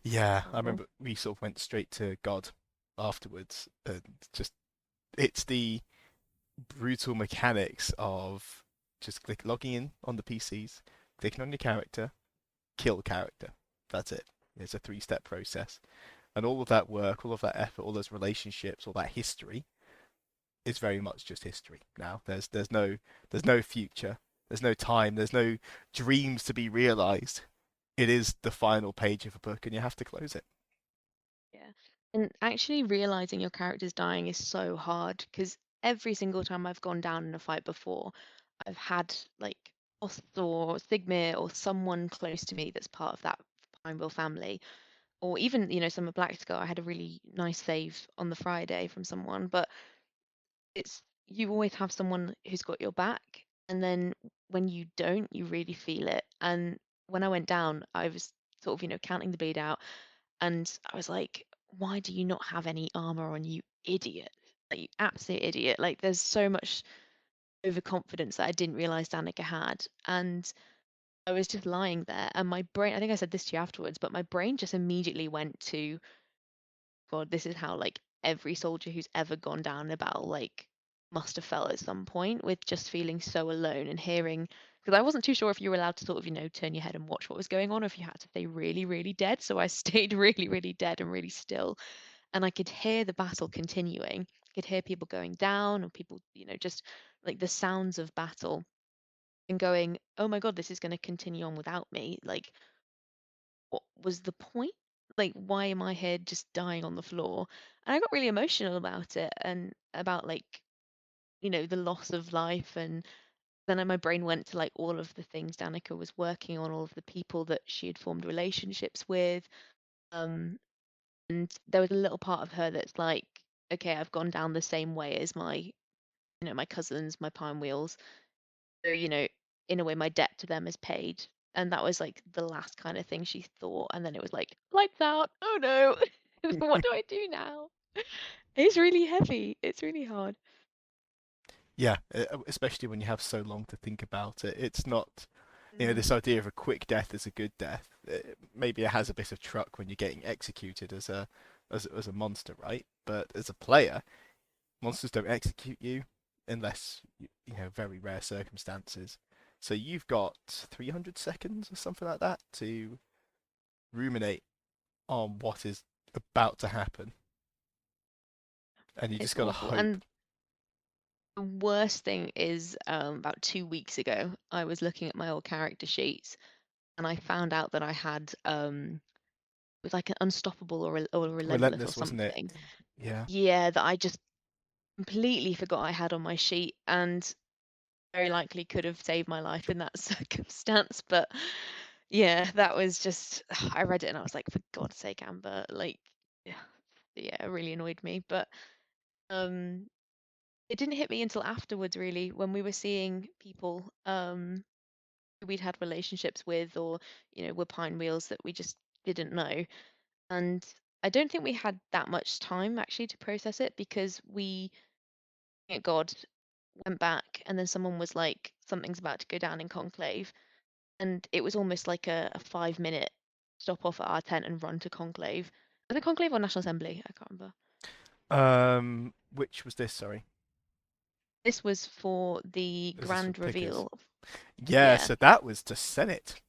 Speaker 1: Yeah, I
Speaker 2: Horrible.
Speaker 1: remember we sort of went straight to God afterwards, and just it's the brutal mechanics of just logging in on the PCs, clicking on your character, kill character. That's it. It's a three-step process, and all of that work, all of that effort, all those relationships, all that history is very much just history now. There's no future. There's no time. There's no dreams to be realized. It is the final page of a book, and you have to close it.
Speaker 2: Yeah. And actually realizing your character's dying is so hard because every single time I've gone down in a fight before, I've had like Oth or Sigmir or someone close to me that's part of that Pineville family, or even, some of Black Skull. I had a really nice save on the Friday from someone, but you always have someone who's got your back, and then when you don't, you really feel it. And when I went down, I was sort of, counting the bleed out, and I was like, why do you not have any armor on, you idiot? Like, you absolute idiot. Like, there's so much overconfidence that I didn't realize Danica had. And I was just lying there, and my brain, I think I said this to you afterwards, but my brain just immediately went to, God, this is how like every soldier who's ever gone down in a battle like must have felt at some point, with just feeling so alone and hearing, because I wasn't too sure if you were allowed to sort of, turn your head and watch what was going on, or if you had to stay really, really dead. So I stayed really, really dead and really still. And I could hear the battle continuing. I could hear people going down, or people, just like the sounds of battle, and going, oh my God, this is going to continue on without me. Like, what was the point? Like, why am I here just dying on the floor? And I got really emotional about it, and about like, the loss of life. And then my brain went to like all of the things Danica was working on, all of the people that she had formed relationships with. Um, and there was a little part of her that's like, okay, I've gone down the same way as my cousins, my Pine Wheels. So, in a way, my debt to them is paid. And that was like the last kind of thing she thought. And then it was like, lights out. Oh no. What do I do now? It's really heavy. It's really hard.
Speaker 1: Yeah, especially when you have so long to think about it. It's not,
Speaker 2: Mm.
Speaker 1: this idea of a quick death is a good death. Maybe it has a bit of truck when you're getting executed as a monster, right? But as a player, monsters don't execute you unless very rare circumstances. So you've got 300 seconds or something like that to ruminate on what is about to happen, and you
Speaker 2: It's
Speaker 1: just gotta
Speaker 2: awful.
Speaker 1: hope.
Speaker 2: And the worst thing is, about 2 weeks ago, I was looking at my old character sheets and I found out that I had it was like an unstoppable or relentless or
Speaker 1: Relentless, wasn't it?
Speaker 2: something.
Speaker 1: Yeah.
Speaker 2: Yeah, that I just completely forgot I had on my sheet and very likely could have saved my life in that circumstance. But yeah, that was just I read it and I was like, for God's sake, Amber, like yeah, yeah, it really annoyed me. But um it didn't hit me until afterwards, really, when we were seeing people who we'd had relationships with, or were pine wheels that we just didn't know. And I don't think we had that much time actually to process it because we, thank God, went back and then someone was like, something's about to go down in Conclave. And it was almost like a 5 minute stop off at our tent and run to Conclave. Was it Conclave or National Assembly? I can't remember.
Speaker 1: Which was this? Sorry,
Speaker 2: This was for the
Speaker 1: this is for
Speaker 2: grand
Speaker 1: Pickers.
Speaker 2: reveal.
Speaker 1: Yeah,
Speaker 2: Yeah.
Speaker 1: so that was to Senate.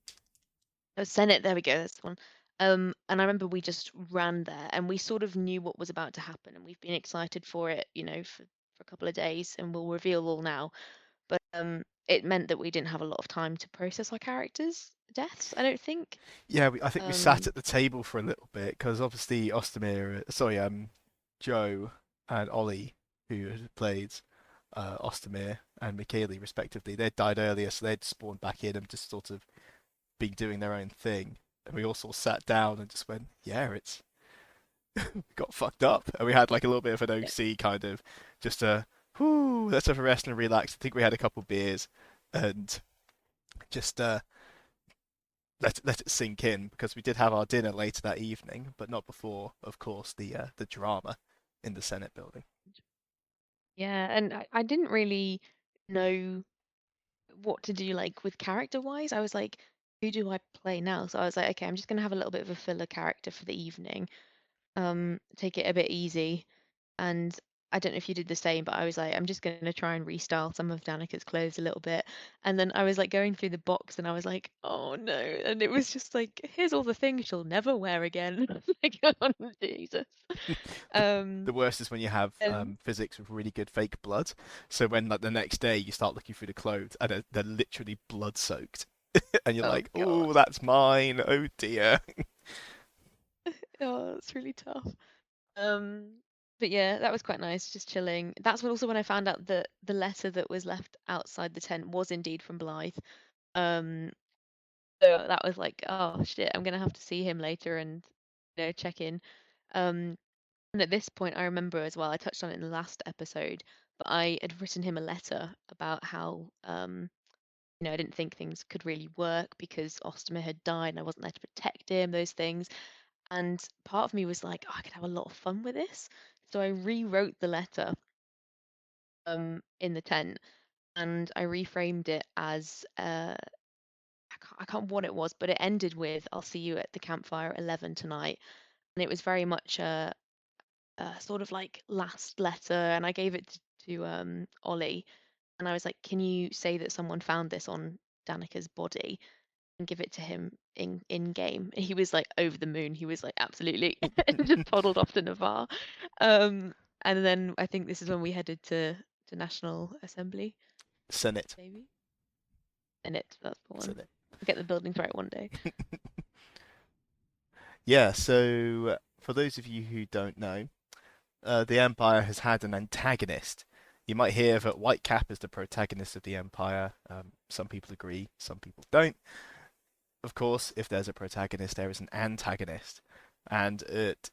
Speaker 2: Oh, Senate, there we go, that's the one. And I remember we just ran there and we sort of knew what was about to happen and we've been excited for it, for a couple of days and we'll reveal all now. But it meant that we didn't have a lot of time to process our characters' deaths, I don't think.
Speaker 1: Yeah, I think we sat
Speaker 2: Um,
Speaker 1: at the table for a little bit because obviously Joe and Ollie, who had played Ostamir and Michaeli respectively, they'd died earlier, so they'd spawned back in and just sort of been doing their own thing. And we all sort of sat down and just went, yeah, it's got fucked up, and we had like a little bit of an
Speaker 2: yeah.
Speaker 1: OC kind of just a whoo, let's have a rest and relax. I think we had a couple beers and just let it sink in because we did have our dinner later that evening, but not before, of course, the drama in the Senate building.
Speaker 2: Yeah, and I didn't really know what to do like with character wise. I was like, who do I play now? So I was like, okay, I'm just gonna have a little bit of a filler character for the evening. Take it a bit easy. And I don't know if you did the same, but I was like, I'm just going to try and restyle some of Danica's clothes a little bit. And then I was like going through the box and I was like, oh no. And it was just like, here's all the things she'll never wear again. Like, oh, Jesus.
Speaker 1: the
Speaker 2: Um,
Speaker 1: the worst is when you have
Speaker 2: and
Speaker 1: physics with really good fake blood. So when like the next day you start looking through the clothes and they're literally blood soaked, and you're
Speaker 2: oh
Speaker 1: like,
Speaker 2: God.
Speaker 1: oh, that's mine. Oh dear.
Speaker 2: Oh, it's really tough. Um, but yeah, that was quite nice, just chilling. That's when also when I found out that the letter that was left outside the tent was indeed from Blythe. Um, So that was like, oh shit, I'm gonna have to see him later and check in. Um, and at this point, I remember as well, I touched on it in the last episode, but I had written him a letter about how I didn't think things could really work because Ostomer had died and I wasn't there to protect him, those things. And part of me was like, oh, I could have a lot of fun with this. So I rewrote the letter in the tent and I reframed it as I can't remember what it was, but it ended with "I'll see you at the campfire at 11 tonight," and it was very much a sort of like last letter. And I gave it to Ollie, and I was like, "Can you say that someone found this on Danica's body and give it to him in game?" And he was like over the moon. He was like, "Absolutely," and just toddled off to Navarre. Um, and then I think this is when we headed to National Assembly,
Speaker 1: Senate.
Speaker 2: maybe. And that's the one.
Speaker 1: Senate.
Speaker 2: We'll get the buildings right one day.
Speaker 1: Yeah. So for those of you who don't know, the Empire has had an antagonist. You might hear that Whitecap is the protagonist of the Empire. Some people agree, some people don't. Of course, if there's a protagonist, there is an antagonist. And at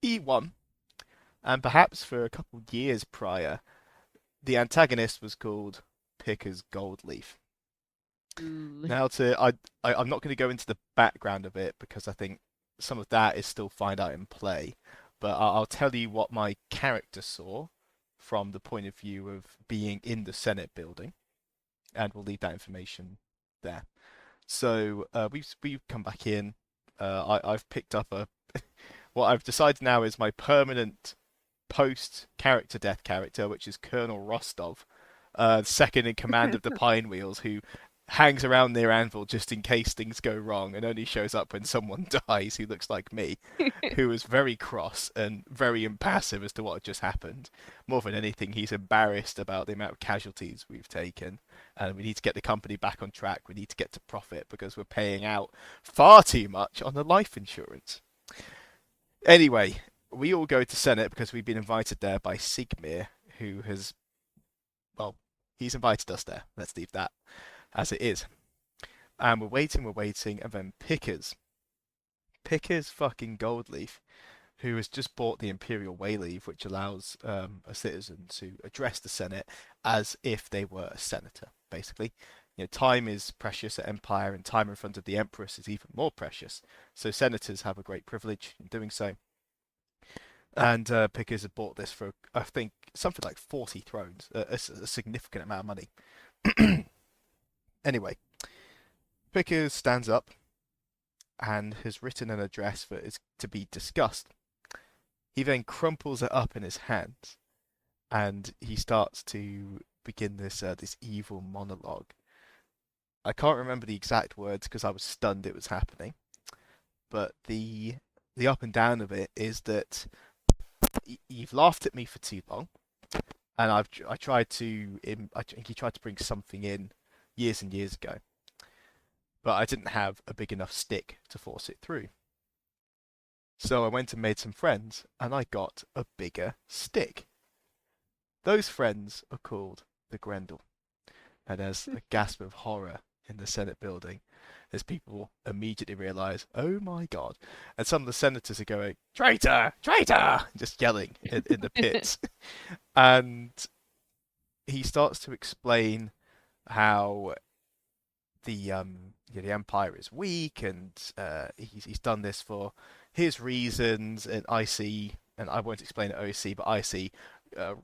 Speaker 1: E1, and perhaps for a couple of years prior, the antagonist was called Picker's Gold Leaf.
Speaker 2: Ooh.
Speaker 1: Now, I'm not going to go into the background of it because I think some of that is still find out in play. but I'll tell you what my character saw from the point of view of being in the Senate building, and we'll leave that information there. So we've come back in. I've picked up a what I've decided now is my permanent post character death character, which is Colonel Rostov, second in command of the Pine Wheels, who hangs around near Anvil just in case things go wrong and only shows up when someone dies, who looks like me, who is very cross and very impassive as to what had just happened. More than anything, he's embarrassed about the amount of casualties we've taken, and we need to get the company back on track. We need to get to profit because we're paying out far too much on the life insurance. Anyway, we all go to Senate because we've been invited there by Sigmir, who has, well, he's invited us there. Let's leave that as it is. And we're waiting, and then Pickers fucking Goldleaf, who has just bought the Imperial Way Leave, which allows a citizen to address the Senate as if they were a senator, basically. You know, time is precious at Empire, and time in front of the Empress is even more precious. So senators have a great privilege in doing so. And Pickers had bought this for, I think, something like 40 thrones, a significant amount of money. Anyway, Pickers stands up and has written an address that is to be discussed. He then crumples it up in his hands, and he starts to begin this evil monologue. I can't remember the exact words because I was stunned it was happening, but the up and down of it is that you've laughed at me for too long, and I tried to I think he tried to bring something in years and years ago, but I didn't have a big enough stick to force it through. So I went and made some friends, and I got a bigger stick. Those friends are called the Grendel. And there's a gasp of horror in the Senate building as people immediately realise, oh my god. And some of the senators are going, traitor, traitor, just yelling in the pits. And he starts to explain how the Empire is weak, and he's done this for his reasons, and I see, and I won't explain it OC, but I see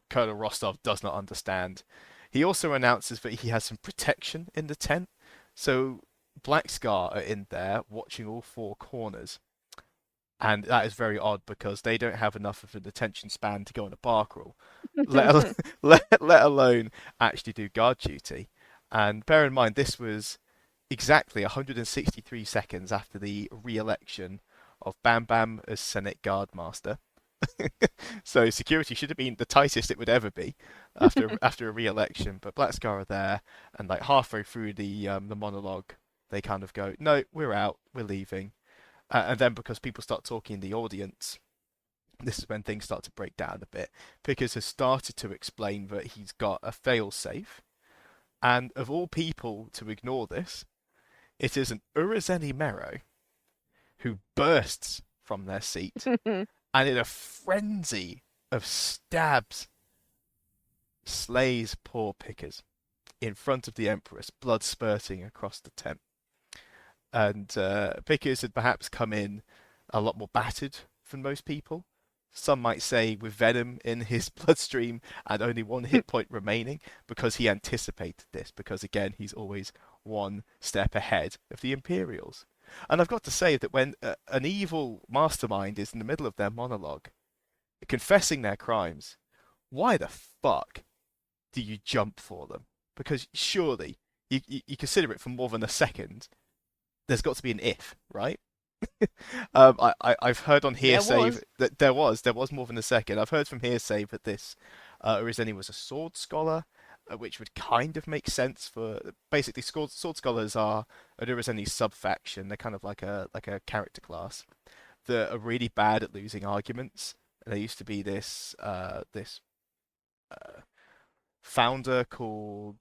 Speaker 1: Colonel Rostov does not understand. He also announces that he has some protection in the tent, so Black Scar are in there watching all four corners, and that is very odd because they don't have enough of an attention span to go on a bar crawl, let alone actually do guard duty. And bear in mind, this was exactly 163 seconds after the re-election of Bam Bam as Senate Guard Master. So security should have been the tightest it would ever be after a re-election. But Black Scar are there, and like halfway through the monologue, they kind of go, "No, we're out, we're leaving." And then because people start talking in the audience, this is when things start to break down a bit. Pickers has started to explain that he's got a fail-safe, and of all people to ignore this, it is an Urazeni Mero who bursts from their seat and in a frenzy of stabs, slays poor Pickers in front of the Empress, blood spurting across the tent. And Pickers had perhaps come in a lot more battered than most people. Some might say with venom in his bloodstream and only one hit point remaining because he anticipated this, because again, he's always one step ahead of the Imperials. And I've got to say that when an evil mastermind is in the middle of their monologue, confessing their crimes, why the fuck do you jump for them? Because surely you consider it for more than a second. There's got to be an if, right? I've heard on hearsay that there was more than a second. I've heard from hearsay that this Urizeni was a sword scholar, which would kind of make sense for basically sword scholars are an Urizeni sub-faction. They're kind of like a character class that are really bad at losing arguments. And there used to be this founder called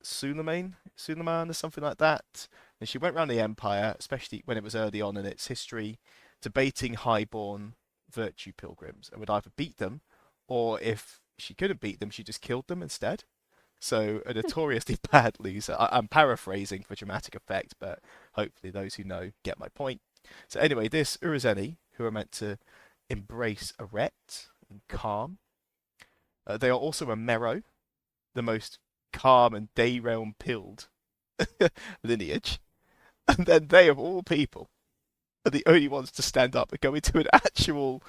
Speaker 1: Suleiman or something like that. And she went around the Empire, especially when it was early on in its history, debating highborn virtue pilgrims, and would either beat them, or if she couldn't beat them, she just killed them instead. So a notoriously bad loser. I'm paraphrasing for dramatic effect, but hopefully those who know get my point. So anyway, this Urizeni, who are meant to embrace arret and calm. They are also a Mero, the most calm and day realm pilled lineage. And then they, of all people, are the only ones to stand up and go into an actual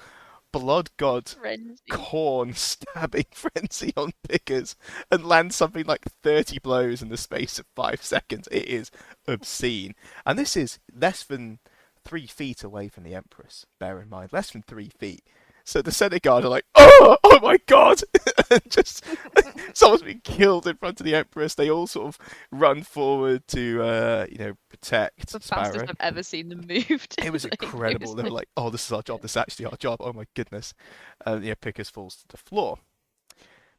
Speaker 1: blood god
Speaker 2: Frenzy.
Speaker 1: corn stabbing frenzy on Pickers and land something like 30 blows in the space of 5 seconds. It is obscene. And this is less than 3 feet away from the Empress, bear in mind. Less than 3 feet. So the Senate Guard are like, oh my god! And just someone's been killed in front of the Empress. They all sort of run forward to, protect
Speaker 2: The fastest
Speaker 1: Sparrow.
Speaker 2: I've ever seen them move.
Speaker 1: It was
Speaker 2: Like, it
Speaker 1: incredible.
Speaker 2: was
Speaker 1: They were
Speaker 2: like,
Speaker 1: like, "Oh, this is our job. This is actually our job. Oh my goodness!" Yeah, Pickers falls to the floor.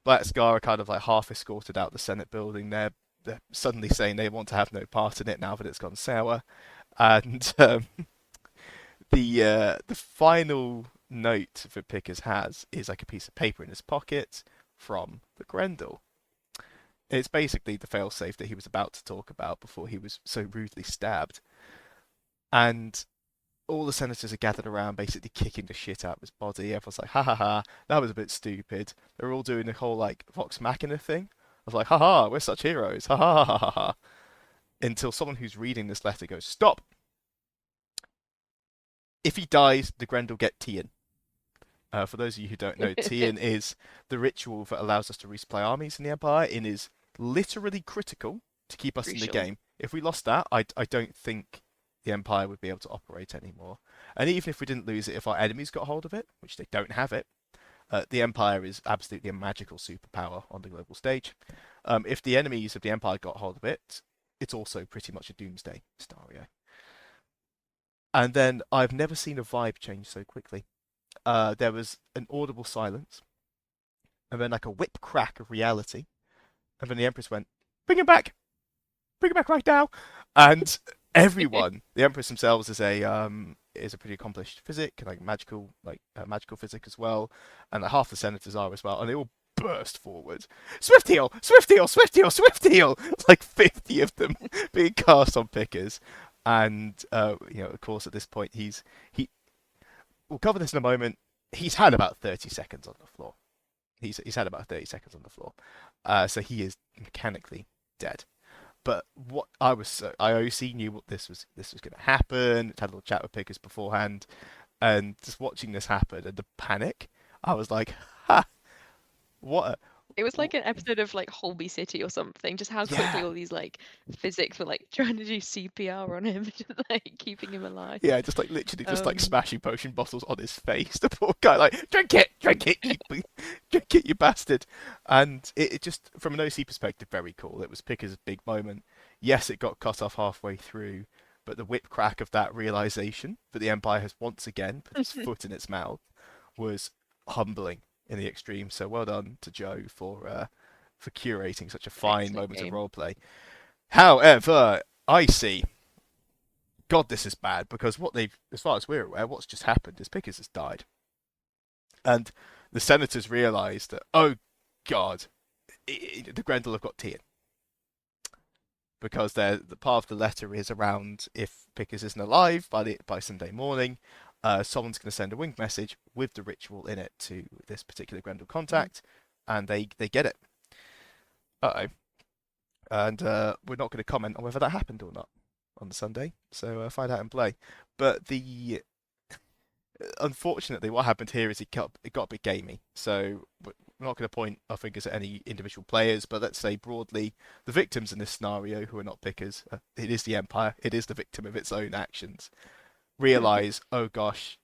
Speaker 1: Black Scar are kind of like half escorted out the Senate building. They're suddenly saying they want to have no part in it now that it's gone sour, and the final note that Pickers has is like a piece of paper in his pocket from the Grendel. It's basically the failsafe that he was about to talk about before he was so rudely stabbed, and all the senators are gathered around, basically kicking the shit out of his body. Everyone's like, ha ha ha, that was a bit stupid. They're all doing the whole like Vox Machina thing. I was like, ha ha, we're such heroes, ha ha ha ha ha. Until someone who's reading this letter goes, stop. If he dies, the Grendel get Tian. For those of you who don't know, Tian is the ritual that allows us to resupply armies in the Empire and is literally critical to keep us in the
Speaker 2: crucial.
Speaker 1: game. If we lost that, I don't think the Empire would be able to operate anymore. And even if we didn't lose it, if our enemies got hold of it, which they don't have it, the Empire is absolutely a magical superpower on the global stage. If the enemies of the Empire got hold of it, it's also pretty much a doomsday scenario. And then I've never seen a vibe change so quickly. There was an audible silence, and then like a whip crack of reality, and then the Empress went, bring it back right now," and everyone, the Empress themselves is a pretty accomplished physic, magical physic as well, and like, half the senators are as well, and they all burst forward. Swift heal, swift heal, swift heal, swift heal. Like 50 of them being cast on Pickers, and of course, at this point, he. We'll cover this in a moment. He's had about 30 seconds on the floor. He's had about 30 seconds on the floor, so he is mechanically dead. But what I obviously knew what this was going to happen. Had a little chat with Pickers beforehand, and just watching this happen and the panic, I was like, "Ha! What?
Speaker 2: It was like an episode of like Holby City or something. Just how quickly
Speaker 1: Yeah,
Speaker 2: all these like physics were like trying to do CPR on him, just like keeping him alive.
Speaker 1: yeah." Just like literally, just like
Speaker 2: Um,
Speaker 1: smashing potion bottles on his face. The poor guy, like, drink it, drink it, you bastard. And it just, from an OC perspective, very cool. It was Pickers' big moment. Yes, it got cut off halfway through, but the whip crack of that realization that the Empire has once again put its foot in its mouth was humbling in the extreme. So well done to Joe for curating such a fine
Speaker 2: excellent
Speaker 1: moment of
Speaker 2: game.
Speaker 1: roleplay. However, I see. God, this is bad because as far as we're aware, what's just happened is Pickers has died, and the senators realise that, oh God, the Grendel have got Tian, because the part of the letter is around if Pickers isn't alive by Sunday morning, someone's going to send a winged message with the ritual in it to this particular Grendel
Speaker 2: Mhm.
Speaker 1: contact, and they get it. Uh oh, and we're not going to comment on whether that happened or not on the Sunday, so find out and play. But the unfortunately, what happened here is it got a bit gamey. So we're not going to point our fingers at any individual players, but let's say broadly, the victims in this scenario, who are not Pickers, it is the Empire, it is the victim of its own actions, realize, oh gosh,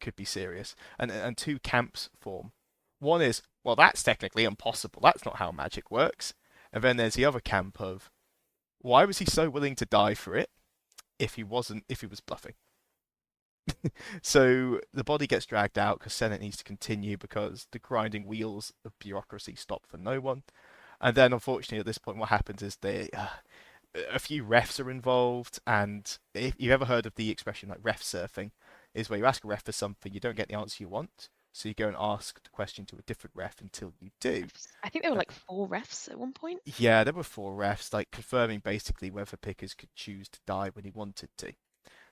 Speaker 1: could be serious, and two camps form. One is, well, that's technically impossible. That's not how magic works. And then there's the other camp of, why was he so willing to die for it if he was bluffing? So the body gets dragged out because Senate needs to continue because the grinding wheels of bureaucracy stop for no one. And then, unfortunately, at this point, what happens is a few refs are involved. And if you've ever heard of the expression like ref surfing, is where you ask a ref for something, you don't get the answer you want, so you go and ask the question to a different ref until you do.
Speaker 2: I think there were
Speaker 1: Uh,
Speaker 2: like 4 refs at one point.
Speaker 1: yeah, there were four refs, like confirming basically whether Pickers could choose to die when he wanted to,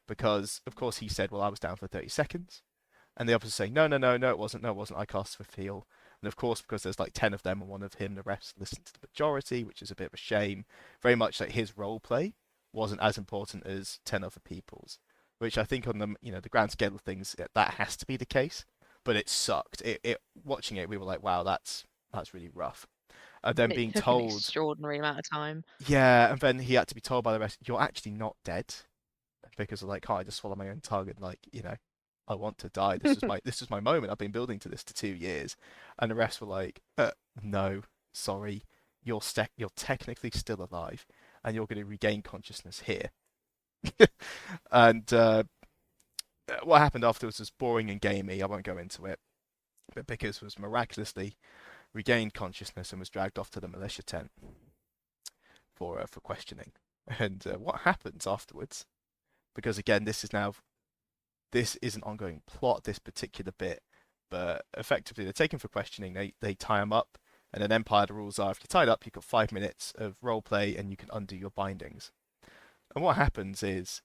Speaker 1: because of course he said, well, I was down for 30 seconds. And the officer's saying, no, no, no, no, it wasn't, no, it wasn't. I cast for feel. And of course, because there's like 10 of them and one of him, the refs listen to the majority, which is a bit of a shame. Very much like his role play wasn't as important as 10 other people's, which I think on the the grand scale of things that has to be the case. But it sucked. It watching it, we were like, wow, that's really rough. And then
Speaker 2: It
Speaker 1: being
Speaker 2: took an
Speaker 1: told,
Speaker 2: extraordinary amount of time.
Speaker 1: yeah, and then he had to be told by the rest, you're actually not dead, because of like, oh, I just swallow my own tongue and like, I want to die. This is my moment. I've been building to this to 2 years, and the rest were like, no, sorry, you're technically still alive, and you're going to regain consciousness here. And what happened afterwards was boring and gamey. I won't go into it, but Pickers was miraculously regained consciousness and was dragged off to the militia tent for questioning. And what happens afterwards? Because again, this is an ongoing plot, this particular bit, but effectively they're taken for questioning. They tie him up, and then Empire the rules are if you're tied up, you've got 5 minutes of role play and you can undo your bindings. And what happens is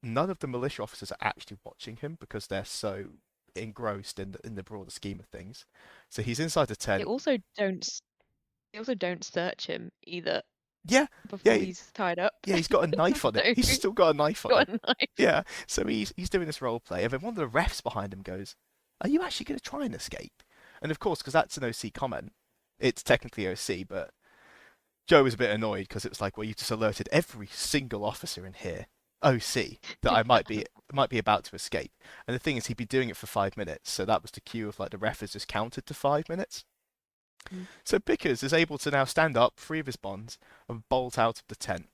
Speaker 1: none of the militia officers are actually watching him because they're so engrossed in the broader scheme of things. So he's inside the
Speaker 2: They
Speaker 1: tent.
Speaker 2: also don't they also don't search him either
Speaker 1: Yeah,
Speaker 2: before
Speaker 1: yeah,
Speaker 2: he's tied up.
Speaker 1: yeah. He's got a knife on him.
Speaker 2: So
Speaker 1: He's
Speaker 2: he's
Speaker 1: still got a knife on him.
Speaker 2: got a knife.
Speaker 1: Yeah. So he's doing this role play, and then one of the refs behind him goes, "Are you actually going to try and escape?" And of course, because that's an OC comment, it's technically OC, but Joe was a bit annoyed because it was like, well, you just alerted every single officer in here, OC, that I might be about to escape. And the thing is, he'd be doing it for 5 minutes, so that was the cue of like the ref has just counted to 5 minutes.
Speaker 2: Mm.
Speaker 1: So Pickers is able to now stand up, free of his bonds, and bolt out of the tent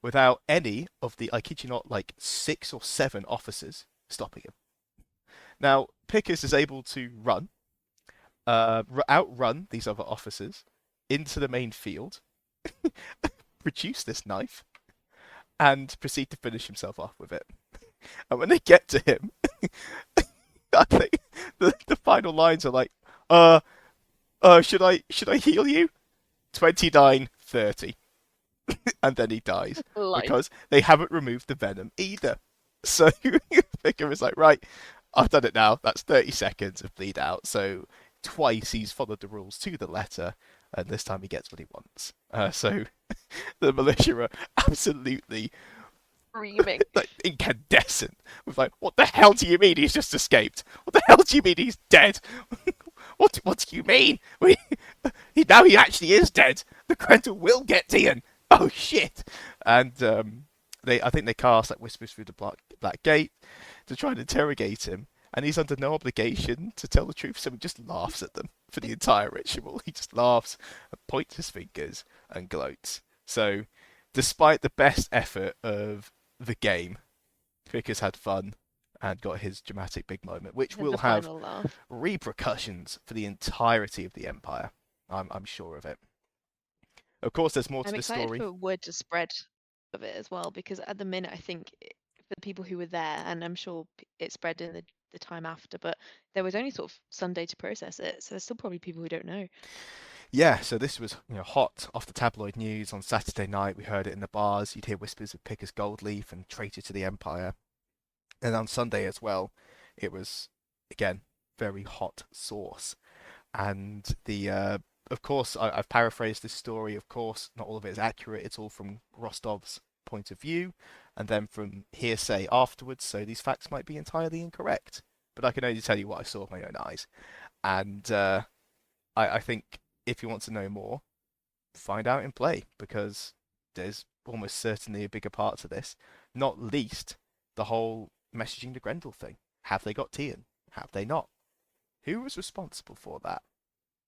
Speaker 1: without any of the, I kid you not, like 6 or 7 officers stopping him. Now Pickers is able to run, outrun these other officers into the main field, produce this knife, and proceed to finish himself off with it. And when they get to him, I think the final lines are like, should I heal you? 29:30, and then he dies
Speaker 2: Life.
Speaker 1: because they haven't removed the venom either. So Vicar is like, right, I've done it now. That's 30 seconds of bleed out. So twice he's followed the rules to the letter, and this time he gets what he wants. So the militia are absolutely
Speaker 2: Screaming.
Speaker 1: like incandescent with like, what the hell do you mean he's just escaped? What the hell do you mean he's dead? What do you mean? Now he actually is dead. The Grendel will get Tian. Oh shit! And I think they cast like whispers through the black gate to try and interrogate him, and he's under no obligation to tell the truth, so he just laughs at them for the entire ritual. He just laughs and points his fingers and gloats. So, despite the best effort of the game, Vickers had fun and got his dramatic big moment, which
Speaker 2: And the
Speaker 1: will have
Speaker 2: final laugh.
Speaker 1: repercussions for the entirety of the Empire. I'm sure of it. Of course, there's more to
Speaker 2: I'm
Speaker 1: the
Speaker 2: excited
Speaker 1: story.
Speaker 2: for word to spread of it as well because at the minute I think for the people who were there, and I'm sure it spread in the time after, but there was only sort of Sunday to process it, so there's still probably people who don't know.
Speaker 1: Yeah, so this was hot off the tabloid news on Saturday night. We heard it in the bars. You'd hear whispers of Pickers Goldleaf and traitor to the Empire. And on Sunday as well, it was again very hot sauce. And the of course I've paraphrased this story. Of course, not all of it is accurate. It's all from Rostov's point of view, and then from hearsay afterwards. So these facts might be entirely incorrect. But I can only tell you what I saw with my own eyes. And I think if you want to know more, find out in play because there's almost certainly a bigger part to this. Not least the whole messaging to Grendel thing. Have they got Tian? Have they not? Who was responsible for that?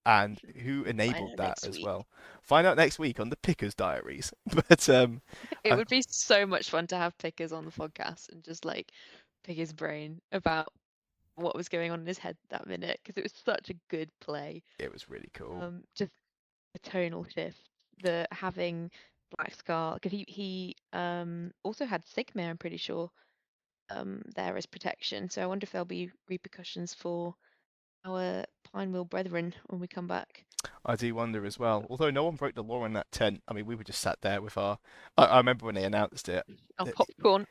Speaker 1: And who
Speaker 2: Find
Speaker 1: enabled
Speaker 2: out
Speaker 1: that
Speaker 2: next
Speaker 1: as
Speaker 2: week.
Speaker 1: well? Find out next week on the Pickers Diaries. But
Speaker 2: It
Speaker 1: uh,
Speaker 2: would be so much fun to have Pickers on the podcast and just like pick his brain about what was going on in his head that minute because it was such a good play.
Speaker 1: it was really cool.
Speaker 2: Just the tonal shift, the having Black Scar because he also had Sigmar, I'm pretty sure, there as protection. So I wonder if there'll be repercussions for our Pinewheel brethren when we come back.
Speaker 1: I do wonder as well. Although no one broke the law in that tent. I mean, we were just sat there with our. I remember when they announced it.
Speaker 2: Our
Speaker 1: uh,
Speaker 2: popcorn.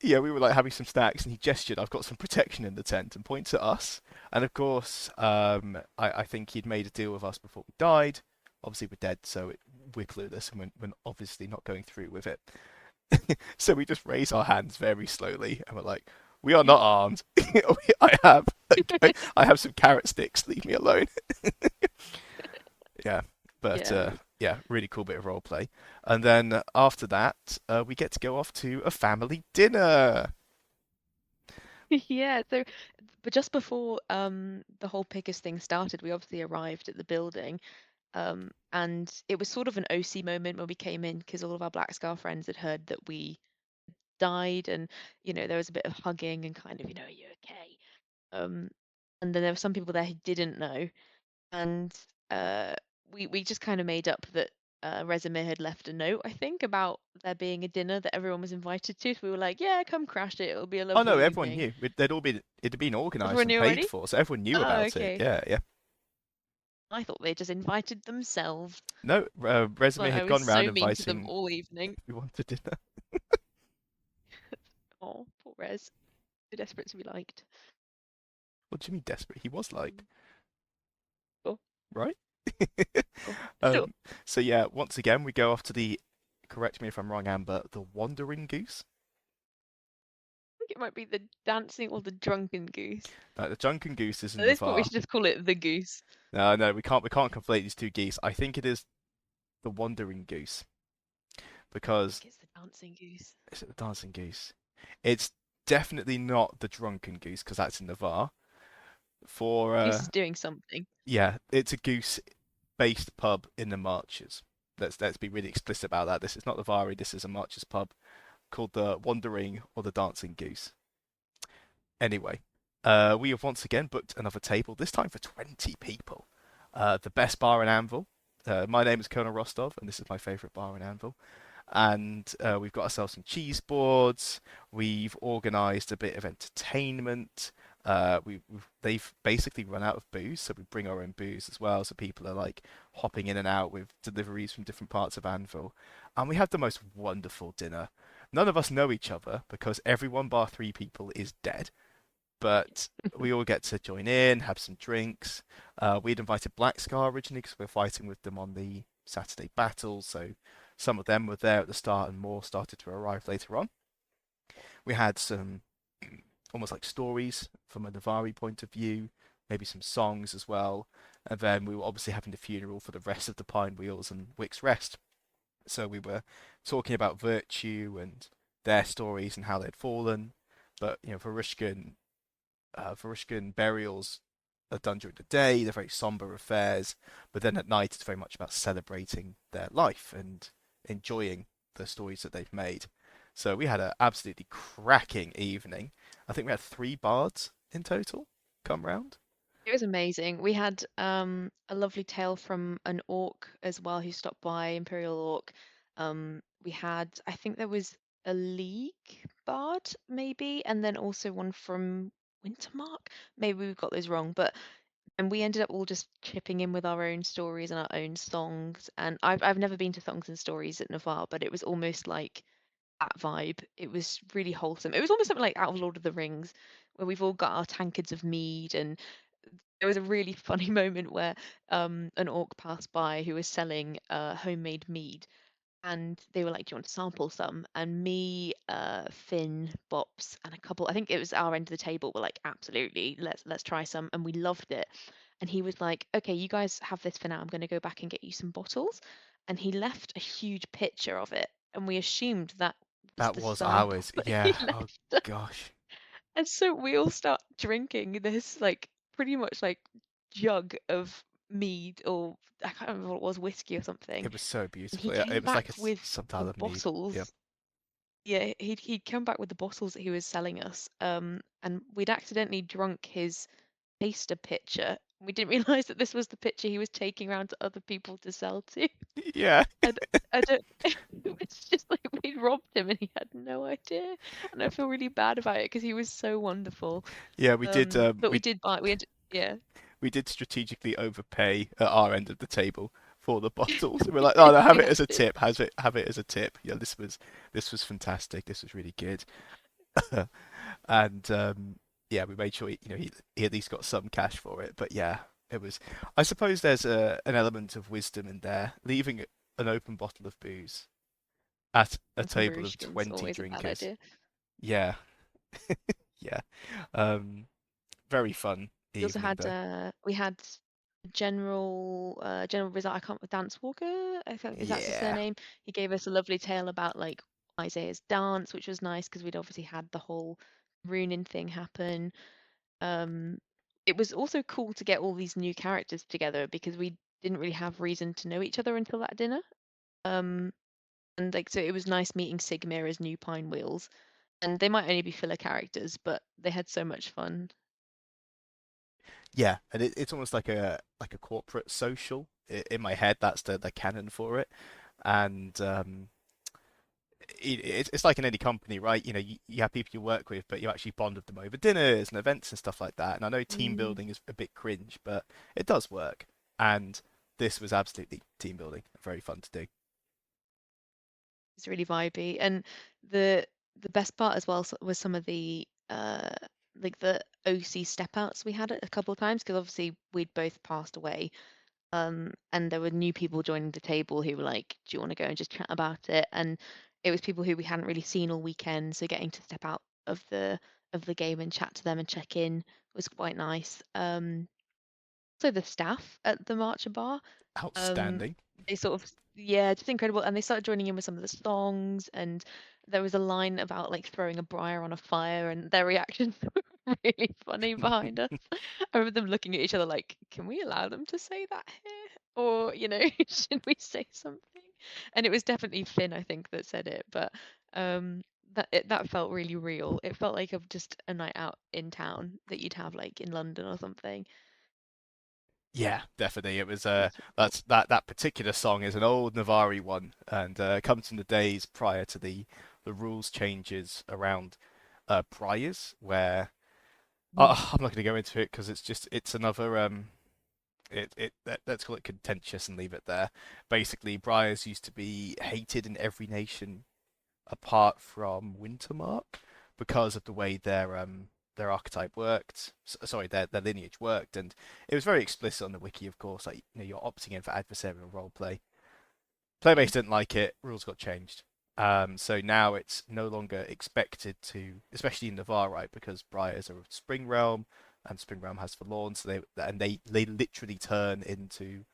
Speaker 1: Yeah, we were like having some snacks, and he gestured, "I've got some protection in the tent," and points at us. And of course, I think he'd made a deal with us before we died. Obviously, we're dead, so we're clueless, and we're obviously not going through with it. So we just raise our hands very slowly, and we're like, "We are not armed. I have some carrot sticks. Leave me alone." Yeah, but
Speaker 2: Yeah.
Speaker 1: yeah, really cool bit of role play. And then after that, we get to go off to a family dinner.
Speaker 2: Yeah, so but just before the whole Pickers thing started, we obviously arrived at the building. And it was sort of an OC moment when we came in because all of our Black Scar friends had heard that we died, and there was a bit of hugging and kind of, are you okay? Um, and then there were some people there who didn't know, and uh, we just kind of made up that Resume had left a note, I think, about there being a dinner that everyone was invited to. So we were like, yeah, come crash it. It'll be a
Speaker 1: Oh no,
Speaker 2: lovely
Speaker 1: everyone
Speaker 2: evening.
Speaker 1: knew. It had been organised
Speaker 2: Everyone
Speaker 1: and
Speaker 2: knew
Speaker 1: paid
Speaker 2: already?
Speaker 1: for, so everyone knew
Speaker 2: Oh,
Speaker 1: about it.
Speaker 2: okay.
Speaker 1: Yeah, yeah.
Speaker 2: I thought they just invited themselves.
Speaker 1: No, Resume
Speaker 2: Like I
Speaker 1: had
Speaker 2: was
Speaker 1: gone round
Speaker 2: so mean to them
Speaker 1: inviting
Speaker 2: all evening.
Speaker 1: everyone to dinner.
Speaker 2: Oh, poor Res. So desperate to be liked.
Speaker 1: What do you mean desperate? He was liked,
Speaker 2: Mm. Cool,
Speaker 1: right?
Speaker 2: cool. Sure.
Speaker 1: um, so yeah, once again we go off to the. Correct me if I'm wrong, Amber. The Wandering Goose.
Speaker 2: I think it might be the dancing or the drunken goose.
Speaker 1: The Drunken Goose is in
Speaker 2: At this point, we
Speaker 1: Navarre.
Speaker 2: should just call it the goose.
Speaker 1: No, no, we can't conflate these two geese. I think it is the Wandering Goose
Speaker 2: I
Speaker 1: because
Speaker 2: think it's the dancing goose.
Speaker 1: is it the Dancing Goose? It's definitely not the Drunken Goose because that's in Navarre. For
Speaker 2: Goose is doing something.
Speaker 1: yeah, it's a goose-based pub in the Marches. Let's be really explicit about that. This is not the Vari. This is a Marches pub called the Wandering or the Dancing Goose. Anyway, we have once again booked another table. This time for 20 people. The best bar in Anvil. My name is Colonel Rostov, and this is my favourite bar in Anvil. And we've got ourselves some cheese boards. We've organised a bit of entertainment. They've basically run out of booze, so we bring our own booze as well. So people are like hopping in and out with deliveries from different parts of Anvil, and we had the most wonderful dinner. None of us know each other because everyone bar three people is dead, but we all get to join in, have some drinks. We'd invited Black Scar originally because we're fighting with them on the Saturday battle, so some of them were there at the start and more started to arrive later on. We had some almost like stories from a Navari point of view, maybe some songs as well, and then we were obviously having the funeral for the rest of the Pine Wheels and Wick's Rest. So we were talking about virtue and their stories and how they'd fallen. But Varushkan burials are done during the day. They're very somber affairs, but then at night it's very much about celebrating their life and enjoying the stories that they've made. So we had an absolutely cracking evening. I think we had three bards in total come round.
Speaker 2: It was amazing. We had a lovely tale from an orc as well who stopped by, Imperial Orc. We had, I think there was a League Bard maybe, and then also one from Wintermark. Maybe we got those wrong, but and we ended up all just chipping in with our own stories and our own songs. And I've never been to Songs and Stories at Navarre, but it was almost like that vibe. It was really wholesome. It was almost something like out of Lord of the Rings, where we've all got our tankards of mead. And there was a really funny moment where an orc passed by who was selling homemade mead, and they were like, "Do you want to sample some?" And me, Finn, Bops, and a couple, I think it was our end of the table, were like, "Absolutely, let's try some," and we loved it. And he was like, "Okay, you guys have this for now. I'm going to go back and get you some bottles." And he left a huge picture of it, and we assumed that was
Speaker 1: That
Speaker 2: the
Speaker 1: was
Speaker 2: sample
Speaker 1: ours.
Speaker 2: that he
Speaker 1: Yeah. Oh
Speaker 2: left.
Speaker 1: gosh.
Speaker 2: And so we all start drinking this like pretty much like jug of mead, or I can't remember what it was, whiskey or something.
Speaker 1: It was so
Speaker 2: And he
Speaker 1: beautiful.
Speaker 2: came
Speaker 1: It was like
Speaker 2: back with
Speaker 1: some
Speaker 2: the
Speaker 1: type of mead. Yeah.
Speaker 2: bottles. Yeah, he'd come back with the bottles that he was selling us. And we'd accidentally drunk his taster pitcher. We didn't realize that this was the pitcher he was taking around to other people to sell to.
Speaker 1: Yeah.
Speaker 2: And I don't. It was just like we'd robbed him, and he had no idea. And I feel really bad about it because he was so wonderful.
Speaker 1: Yeah, we did.
Speaker 2: But we
Speaker 1: We
Speaker 2: did buy. We had. Yeah,
Speaker 1: We did strategically overpay at our end of the table for the bottles. We're like, oh no, have
Speaker 2: we
Speaker 1: it
Speaker 2: had
Speaker 1: as a
Speaker 2: to.
Speaker 1: tip. Have it as a tip. Yeah, this was fantastic. This was really good. And yeah, we made sure he at least got some cash for it. But yeah, it was. I suppose there's an element of wisdom in there, leaving an open bottle of booze at a
Speaker 2: And some
Speaker 1: table of
Speaker 2: Barushkin's
Speaker 1: 20
Speaker 2: always a bad
Speaker 1: drinkers.
Speaker 2: idea.
Speaker 1: Yeah, yeah. Um, very fun
Speaker 2: We also
Speaker 1: evening
Speaker 2: had
Speaker 1: though.
Speaker 2: we had General Rizal. I can't Dance Walker. I think is that's his
Speaker 1: Yeah.
Speaker 2: surname. He gave us a lovely tale about like Isaiah's dance, which was nice because we'd obviously had the whole runing thing happen. Um, it was also cool to get all these new characters together because we didn't really have reason to know each other until that dinner. Um, and like so it was nice meeting Sigmir as new Pine Wheels. And they might only be filler characters, but they had so much fun.
Speaker 1: Yeah, and it's almost like a corporate social. In my head, that's the canon for it. And it's like in any company, right? You have people you work with, but you actually bond with them over dinners and events and stuff like that. And I know team
Speaker 2: Mm.
Speaker 1: building is a bit cringe, but it does work. And this was absolutely team building, very fun to do.
Speaker 2: It's really vibey. And the best part as well was some of the like the OC step outs we had a couple of times because obviously we'd both passed away. And there were new people joining the table who were like, "Do you want to go and just chat about it?" And it was people who we hadn't really seen all weekend, so getting to step out of the game and chat to them and check in was quite nice. So the staff at the Marcher Bar, um,
Speaker 1: Outstanding.
Speaker 2: they sort of yeah, just incredible. And they started joining in with some of the songs, and there was a line about like throwing a briar on a fire, and their reactions were really funny behind us. I remember them looking at each other like, "Can we allow them to say that here?" Or, should we say something? And it was definitely Finn, I think, that said it, but that felt really real. It felt like just a night out in town that you'd have like in London or something.
Speaker 1: Yeah, definitely. It was
Speaker 2: It was really cool.
Speaker 1: that particular song is an old Navari one, and comes from the days prior to the rules changes around priors, where
Speaker 2: Mm.
Speaker 1: I'm not going to go into it because it's another let's call it contentious and leave it there. Basically, briars used to be hated in every nation apart from Wintermark because of the way their archetype worked. Sorry, their lineage worked, and it was very explicit on the wiki, of course. Like you're opting in for adversarial roleplay.
Speaker 2: Yeah.
Speaker 1: Playbase didn't like it. Rules got changed. So now it's no longer expected to, especially in Navarre, right? Because Briars are a Spring Realm, and Spring Realm has Forlorn, so they literally turn into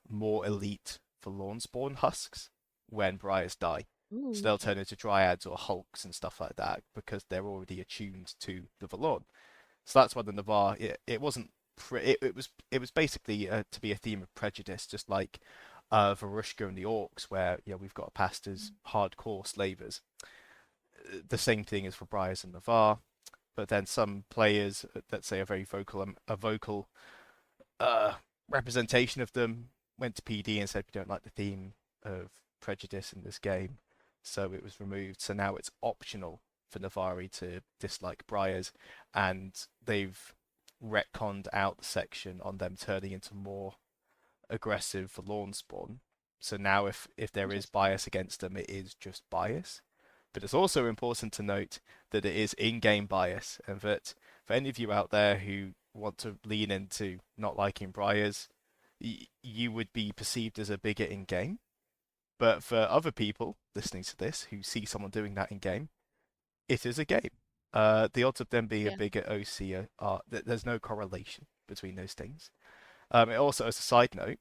Speaker 1: more elite Forlorn spawn husks when Briars die. So
Speaker 2: Ooh,
Speaker 1: they'll
Speaker 2: okay.
Speaker 1: turn into Dryads or Hulks and stuff like that because they're already attuned to the Forlorn. So that's why the Navarre it wasn't it was basically to be a theme of prejudice, just like Varushka and the Orcs, where we've got past as hardcore slavers. The same thing is for Briars and Navarre, but then some players, let's say a vocal uh, representation of them, went to PD and said we don't like the theme of prejudice in this game, so it was removed. So now it's optional for Navari to dislike Briars, and they've retconned out the section on them turning into more aggressive for lawn spawn. So now if there is
Speaker 2: Interesting.
Speaker 1: bias against them, it is just bias. But it's also important to note that it is in-game bias, and that for any of you out there who want to lean into not liking Briars, you would be perceived as a bigot in game. But for other people listening to this who see someone doing that in game, it is a game. The odds of them being a
Speaker 2: Yeah.
Speaker 1: bigot OC there's no correlation between those things. It also, as a side note,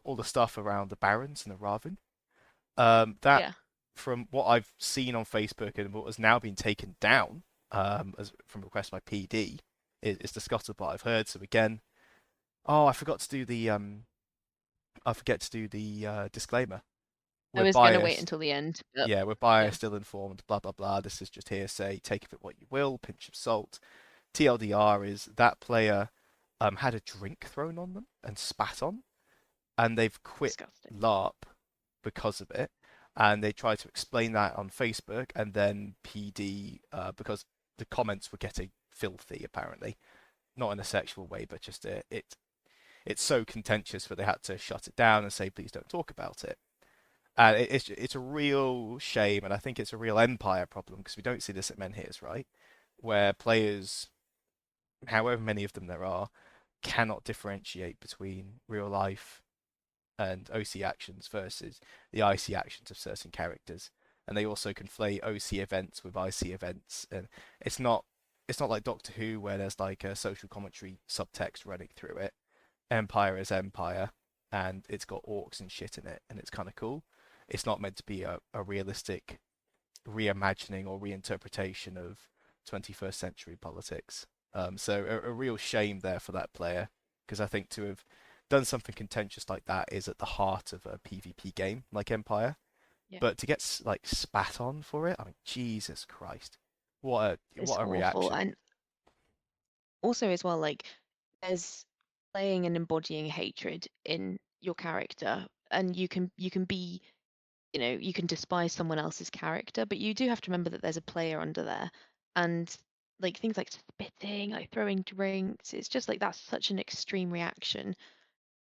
Speaker 1: all the stuff around the Barons and the Raven, that
Speaker 2: Yeah.
Speaker 1: from what I've seen on Facebook and what has now been taken down as from request by PD is the scuttlebutt I've heard. So again, oh, I forget to do the disclaimer.
Speaker 2: I
Speaker 1: We're
Speaker 2: was gonna wait
Speaker 1: biased.
Speaker 2: until the end, but
Speaker 1: Yeah, we're
Speaker 2: yeah.
Speaker 1: biased, still informed, blah blah blah. This is just hearsay. Take of it what you will, pinch of salt. TLDR is that player had a drink thrown on them and spat on, and they've quit
Speaker 2: Disgusting.
Speaker 1: LARP because of it. And they tried to explain that on Facebook, and then PD, because the comments were getting filthy apparently, not in a sexual way, but just it's so contentious that they had to shut it down and say please don't talk about it. And it's a real shame, and I think it's a real Empire problem because we don't see this at Menhirs, right? Where players, however many of them there are, cannot differentiate between real life and OC actions versus the IC actions of certain characters. And they also conflate OC events with IC events, and it's not it's not like Doctor Who where there's like a social commentary subtext running through it. Empire is Empire, and it's got orcs and shit in it, and it's kind of cool. It's not meant to be a realistic reimagining or reinterpretation of 21st century politics. So a real shame there for that player because I think to have done something contentious like that is at the heart of a PvP game like Empire.
Speaker 2: Yeah,
Speaker 1: But to get like spat on for it, I mean, Jesus Christ, what
Speaker 2: it's
Speaker 1: what a
Speaker 2: awful.
Speaker 1: reaction!
Speaker 2: And also as well, like there's playing and embodying hatred in your character, and you can be, you can despise someone else's character, but you do have to remember that there's a player under there, and like things like spitting, like throwing drinks, it's just like that's such an extreme reaction.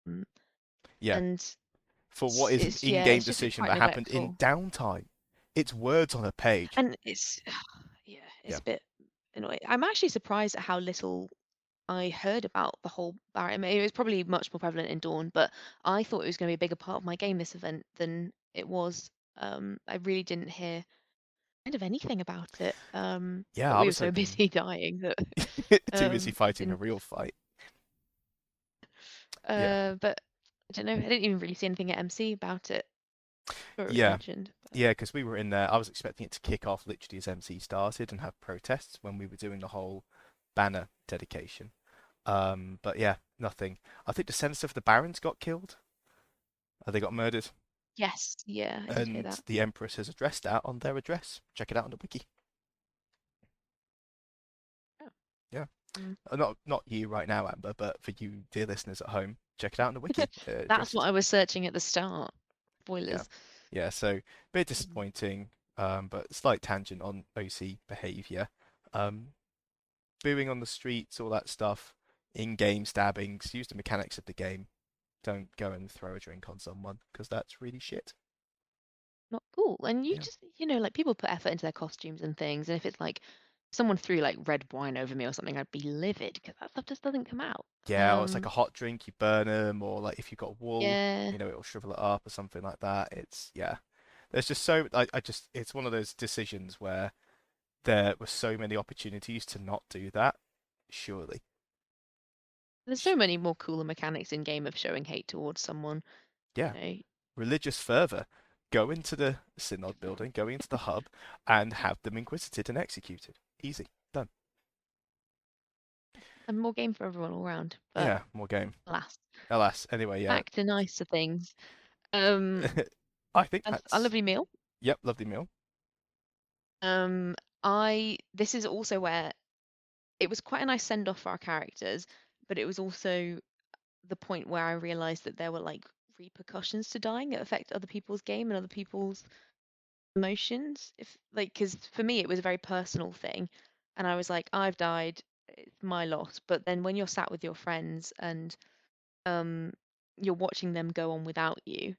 Speaker 2: Mm,
Speaker 1: Yeah,
Speaker 2: and
Speaker 1: for what is an
Speaker 2: yeah,
Speaker 1: in-game
Speaker 2: it's just
Speaker 1: decision
Speaker 2: quite
Speaker 1: that happened in
Speaker 2: neglectful,
Speaker 1: downtime. It's words on a page.
Speaker 2: and it's yeah,
Speaker 1: Yeah,
Speaker 2: it's a bit annoying. I'm actually surprised at how little I heard about the whole barrier. I mean, it was probably much more prevalent in Dawn, but I thought it was going to be a bigger part of my game, this event, than it was. I really didn't hear kind of anything about it.
Speaker 1: yeah,
Speaker 2: But
Speaker 1: I
Speaker 2: we were
Speaker 1: was
Speaker 2: so
Speaker 1: hoping
Speaker 2: busy dying that
Speaker 1: too busy fighting a
Speaker 2: didn't.
Speaker 1: real fight. Yeah,
Speaker 2: But I don't know. I didn't even really see anything at MC about it, or it was
Speaker 1: yeah,
Speaker 2: mentioned. But
Speaker 1: yeah, because we were in there. I was expecting it to kick off literally as MC started and have protests when we were doing the whole banner dedication. But yeah, nothing. I think the senator of the barons got killed. They got murdered,
Speaker 2: yes, yeah, I did hear
Speaker 1: and
Speaker 2: that.
Speaker 1: the empress has addressed that on their address. Check it out on the wiki.
Speaker 2: Oh.
Speaker 1: Yeah.
Speaker 2: Mm.
Speaker 1: Not you right now, Amber, but for you, dear listeners at home, check it out on the wiki. It
Speaker 2: That's
Speaker 1: addresses
Speaker 2: what
Speaker 1: it.
Speaker 2: I was searching at the start.
Speaker 1: Yeah,
Speaker 2: Spoilers.
Speaker 1: yeah. So bit
Speaker 2: Mm.
Speaker 1: disappointing, but slight tangent on OC behaviour. Um, booing on the streets, all that stuff. In-game stabbings. Use the mechanics of the game. Don't go and throw a drink on someone because that's really shit.
Speaker 2: Not cool. And you
Speaker 1: Yeah.
Speaker 2: just, like people put effort into their costumes and things. And if it's like someone threw like red wine over me or something, I'd be livid because that stuff just doesn't come out.
Speaker 1: Yeah, or it's like a hot drink, you burn them, or like if you've got wool,
Speaker 2: Yeah.
Speaker 1: it'll shrivel it up or something like that. It's yeah. There's just so I just it's one of those decisions where there were so many opportunities to not do that. Surely.
Speaker 2: There's so many more cooler mechanics in game of showing hate towards someone, you
Speaker 1: Yeah.
Speaker 2: know.
Speaker 1: Religious fervor. Go into the synod building, go into the hub, and have them inquisited and executed. Easy. Done.
Speaker 2: And more game for everyone all round. But
Speaker 1: Yeah, more game.
Speaker 2: alas,
Speaker 1: Alas. Anyway, yeah.
Speaker 2: back to nicer things. Um,
Speaker 1: I think
Speaker 2: and a
Speaker 1: that's
Speaker 2: lovely meal.
Speaker 1: yep, lovely meal.
Speaker 2: Um, this is also where it was quite a nice send off for our characters, but it was also the point where I realized that there were like repercussions to dying that affect other people's game and other people's emotions. If like, because for me it was a very personal thing, and I was like, I've died, it's my loss. But then when you're sat with your friends and um you're watching them go on without you,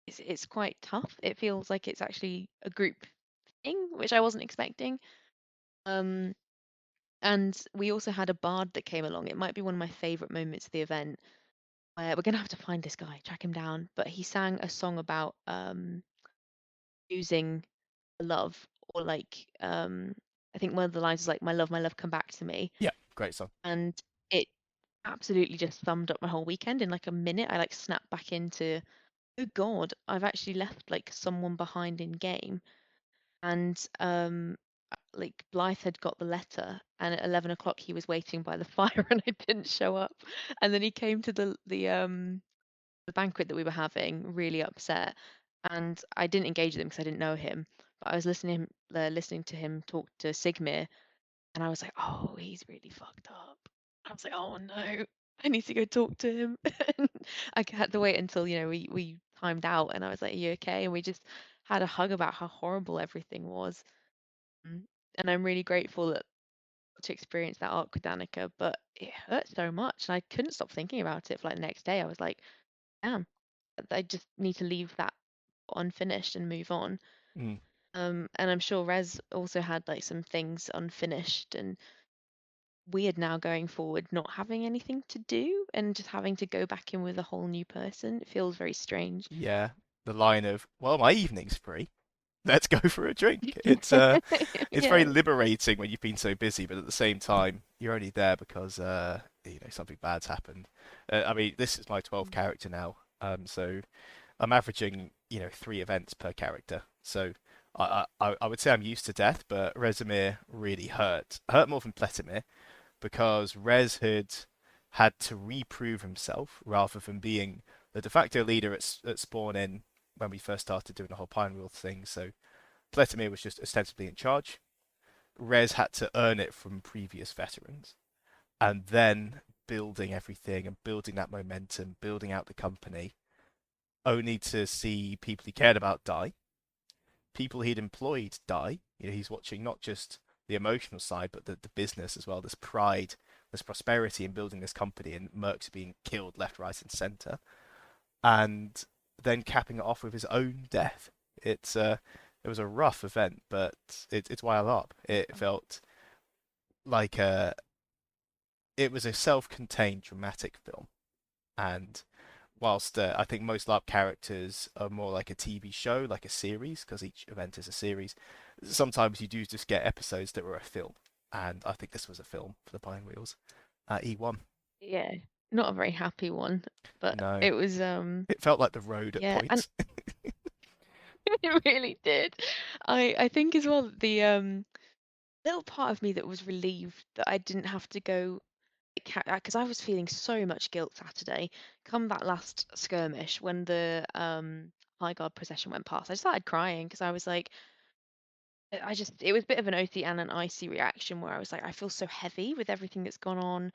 Speaker 2: it's quite tough. It feels like it's actually a group thing, which I wasn't expecting. Um, and we also had a bard that came along. It might be one of my favorite moments of the event where we're gonna have to find this guy, track him down. But he sang a song about losing love, or like I think one of the lines is like, my love, come back to me."
Speaker 1: Yeah, great song.
Speaker 2: And it absolutely just summed up my whole weekend in like a minute. I like snapped back into, oh God, I've actually left like someone behind in game. And like Blythe had got the letter, and at 11 o'clock he was waiting by the fire and I didn't show up. And then he came to the banquet that we were having, really upset. And I didn't engage with him because I didn't know him. But I was listening to him talk to Sigmir, and I was like, oh, he's really fucked up. I was like, oh no, I need to go talk to him. And I had to wait until, we timed out, and I was like, are you okay? And we just had a hug about how horrible everything was. Mm. And I'm really grateful that to experience that arc with Danica, but it hurt so much, and I couldn't stop thinking about it for like the next day. I was like, damn, I just need to leave that unfinished and move on.
Speaker 1: Mm.
Speaker 2: And I'm sure Rez also had like some things unfinished and weird now going forward, not having anything to do and just having to go back in with a whole new person. It feels very strange.
Speaker 1: Yeah, the line of, well, my evening's free. Let's go for a drink. It's very
Speaker 2: Yeah.
Speaker 1: liberating when you've been so busy, but at the same time, you're only there because something bad's happened. I mean, this is my 12th
Speaker 2: Mm.
Speaker 1: character now, so I'm averaging 3 events per character. So I would say I'm used to death, but Rezimir really hurt more than Pletimir because Rez had to reprove himself rather than being the de facto leader at spawn in when we first started doing the whole Pine Wheel thing. So Pletimir was just ostensibly in charge. Rez had to earn it from previous veterans, and then building everything and building that momentum, building out the company, only to see people he cared about die, people he'd employed die. He's watching not just the emotional side, but the business as well. This pride, this prosperity in building this company, and Mercs being killed left, right, and center, and then capping it off with his own death. It was a rough event, but it's while up. It felt like it was a self-contained dramatic film, and whilst I think most LARP characters are more like a TV show, like a series, because each event is a series, sometimes you do just get episodes that were a film, and I think this was a film for the Pine Wheels at E1.
Speaker 2: Yeah. Not a very happy one, but
Speaker 1: No,
Speaker 2: it was
Speaker 1: it felt like the road at
Speaker 2: yeah, and
Speaker 1: points.
Speaker 2: it really did. I think as well the little part of me that was relieved that I didn't have to go because I was feeling so much guilt Saturday. Come that last skirmish when the High Guard procession went past, I started crying because I was like, I just it was a bit of an OC and an icy reaction where I was like, I feel so heavy with everything that's gone on,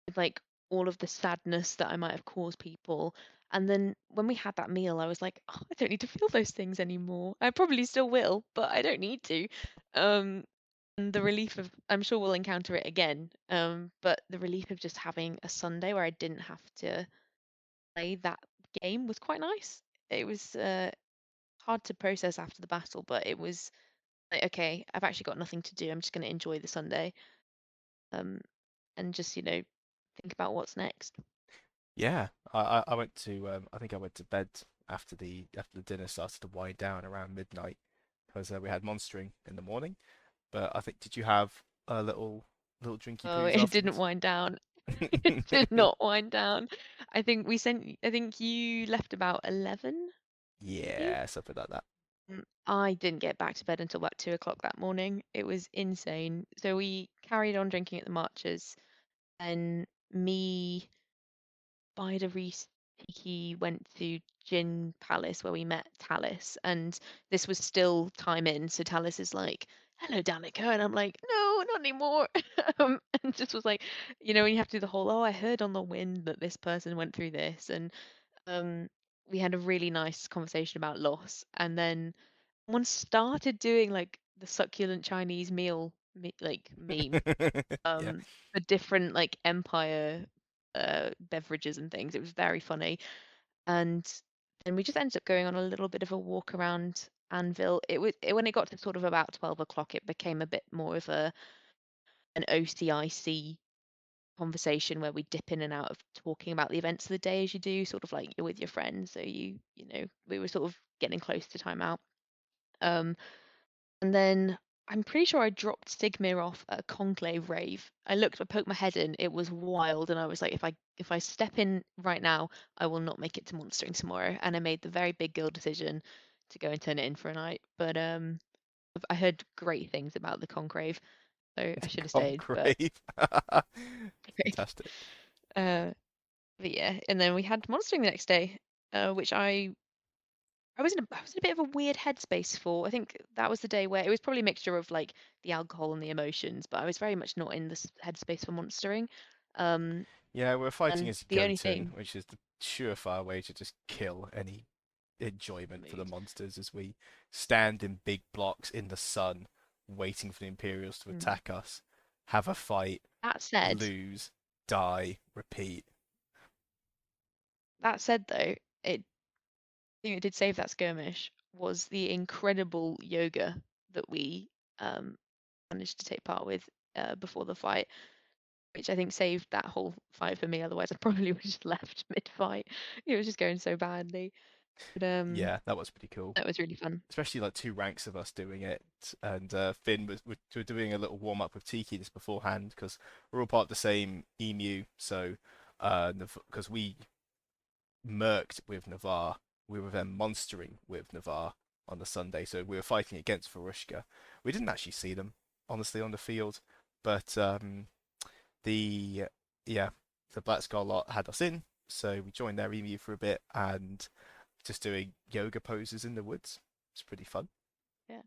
Speaker 2: with like all of the sadness that I might have caused people. And then when we had that meal, I was like, oh, I don't need to feel those things anymore. I probably still will, but I don't need to. Um, and the relief of, I'm sure we'll encounter it again. But the relief of just having a Sunday where I didn't have to play that game was quite nice. It was hard to process after the battle, but it was like, okay, I've actually got nothing to do. I'm just going to enjoy the Sunday. Um, and just, think about what's next.
Speaker 1: Yeah, I went to I think I went to bed after the dinner started to wind down around midnight because we had monstering in the morning. But I think did you have a little drinky
Speaker 2: Oh,
Speaker 1: poos
Speaker 2: it didn't
Speaker 1: afterwards?
Speaker 2: wind down. It did not wind down. I think you left about 11, maybe?
Speaker 1: Yeah, something like that.
Speaker 2: I didn't get back to bed until about 2 o'clock that morning. It was insane. So we carried on drinking at the marches, and me, Bida Reese, he went to Gin Palace where we met Talis, and this was still time in. So Talis is like, "Hello, Danica," and I'm like, "No, not anymore." And just was like, when you have to do the whole, "Oh, I heard on the wind that this person went through this," and um, we had a really nice conversation about loss, and then one started doing like the succulent Chinese meal like meme
Speaker 1: Yeah.
Speaker 2: for different like empire beverages and things. It was very funny. And then we just ended up going on a little bit of a walk around Anvil. When it got to sort of about 12 o'clock, it became a bit more of an OCIC conversation where we dip in and out of talking about the events of the day as you do, sort of like you're with your friends. So we were sort of getting close to time out. Um, And then I'm pretty sure I dropped Sigmir off at a conclave rave. I poked my head in, it was wild, and I was like, if I step in right now, I will not make it to monstering tomorrow. And I made the very big girl decision to go and turn it in for a night. But I heard great things about the conclave, so I should have stayed. But
Speaker 1: Congrave. Fantastic.
Speaker 2: uh, but yeah, and then we had monstering the next day, which I was in a bit of a weird headspace for. I think that was the day where it was probably a mixture of like the alcohol and the emotions, but I was very much not in this headspace for monstering. Um,
Speaker 1: Yeah, we're fighting
Speaker 2: and
Speaker 1: as
Speaker 2: the only
Speaker 1: Goten,
Speaker 2: thing,
Speaker 1: which is the surefire way to just kill any enjoyment for the
Speaker 2: mood.
Speaker 1: monsters as we stand in big blocks in the sun, waiting for the Imperials to
Speaker 2: Mm.
Speaker 1: attack us. have a fight,
Speaker 2: That said,
Speaker 1: lose, die, repeat.
Speaker 2: that said though, it thing that did save that skirmish was the incredible yoga that we um managed to take part with before the fight, which I think saved that whole fight for me. Otherwise, I probably would have just left mid-fight. It was just going so badly. But
Speaker 1: Yeah, that was pretty cool.
Speaker 2: that was really fun.
Speaker 1: Especially like two ranks of us doing it, and Finn were doing a little warm up with Tiki just beforehand because we're all part of the same emu. So, because we merked with Navarre, we were then monstering with Navarre on the Sunday. So we were fighting against Varushka. We didn't actually see them honestly on the field, but the yeah, the Black Skull lot had us in, so we joined their emu for a bit and just doing yoga poses in the woods. It's pretty fun,
Speaker 2: Yeah,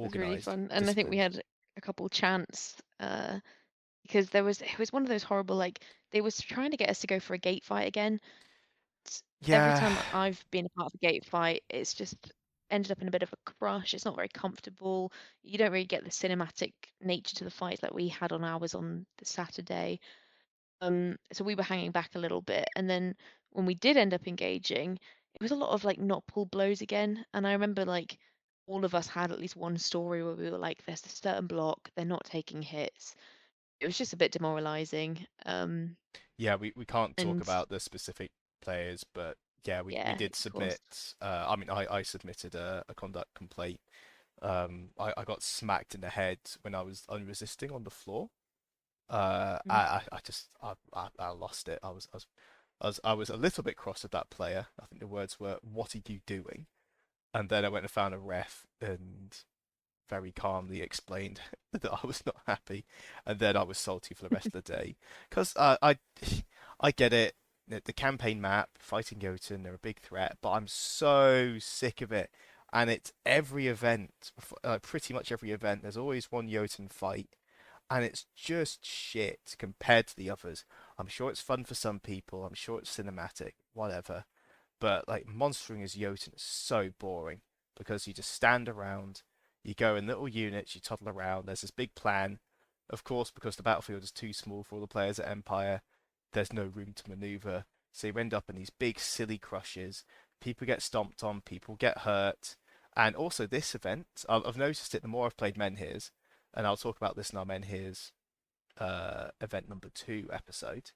Speaker 2: it was really
Speaker 1: organized,
Speaker 2: fun. And I think we
Speaker 1: disciplined.
Speaker 2: had a couple chants because it was one of those horrible like they was trying to get us to go for a gate fight again. Every
Speaker 1: Yeah,
Speaker 2: time I've been a part of a gate fight, it's just ended up in a bit of a crush. It's not very comfortable. You don't really get the cinematic nature to the fights like we had on ours on the Saturday. So we were hanging back a little bit, and then when we did end up engaging, it was a lot of like not pull blows again. And I remember like all of us had at least one story where we were like, "There's a certain block, they're not taking hits." It was just a bit demoralizing.
Speaker 1: yeah, we can't talk
Speaker 2: And
Speaker 1: about the specific players, but yeah, we
Speaker 2: yeah,
Speaker 1: did
Speaker 2: of course.
Speaker 1: submit. I mean, I submitted a conduct complaint. I got smacked in the head when I was unresisting on the floor.
Speaker 2: Mm.
Speaker 1: I just I lost it. I was a little bit cross with that player. I think the words were, "What are you doing?" And then I went and found a ref and very calmly explained that I was not happy, and then I was salty for the rest of the day because I get it. The campaign map, fighting Jotun, they're a big threat, but I'm so sick of it. And it's every event, pretty much every event. There's always one Jotun fight, and it's just shit compared to the others. I'm sure it's fun for some people. I'm sure it's cinematic, whatever. But like monstering as Jotun is so boring because you just stand around, you go in little units, you toddle around. There's this big plan. Of course, because the battlefield is too small for all the players at Empire, there's no room to maneuver. So you end up in these big silly crushes. People get stomped on, people get hurt. And also this event, I've noticed it the more I've played Menhirs, and I'll talk about this in our Menhirs event number 2 episode.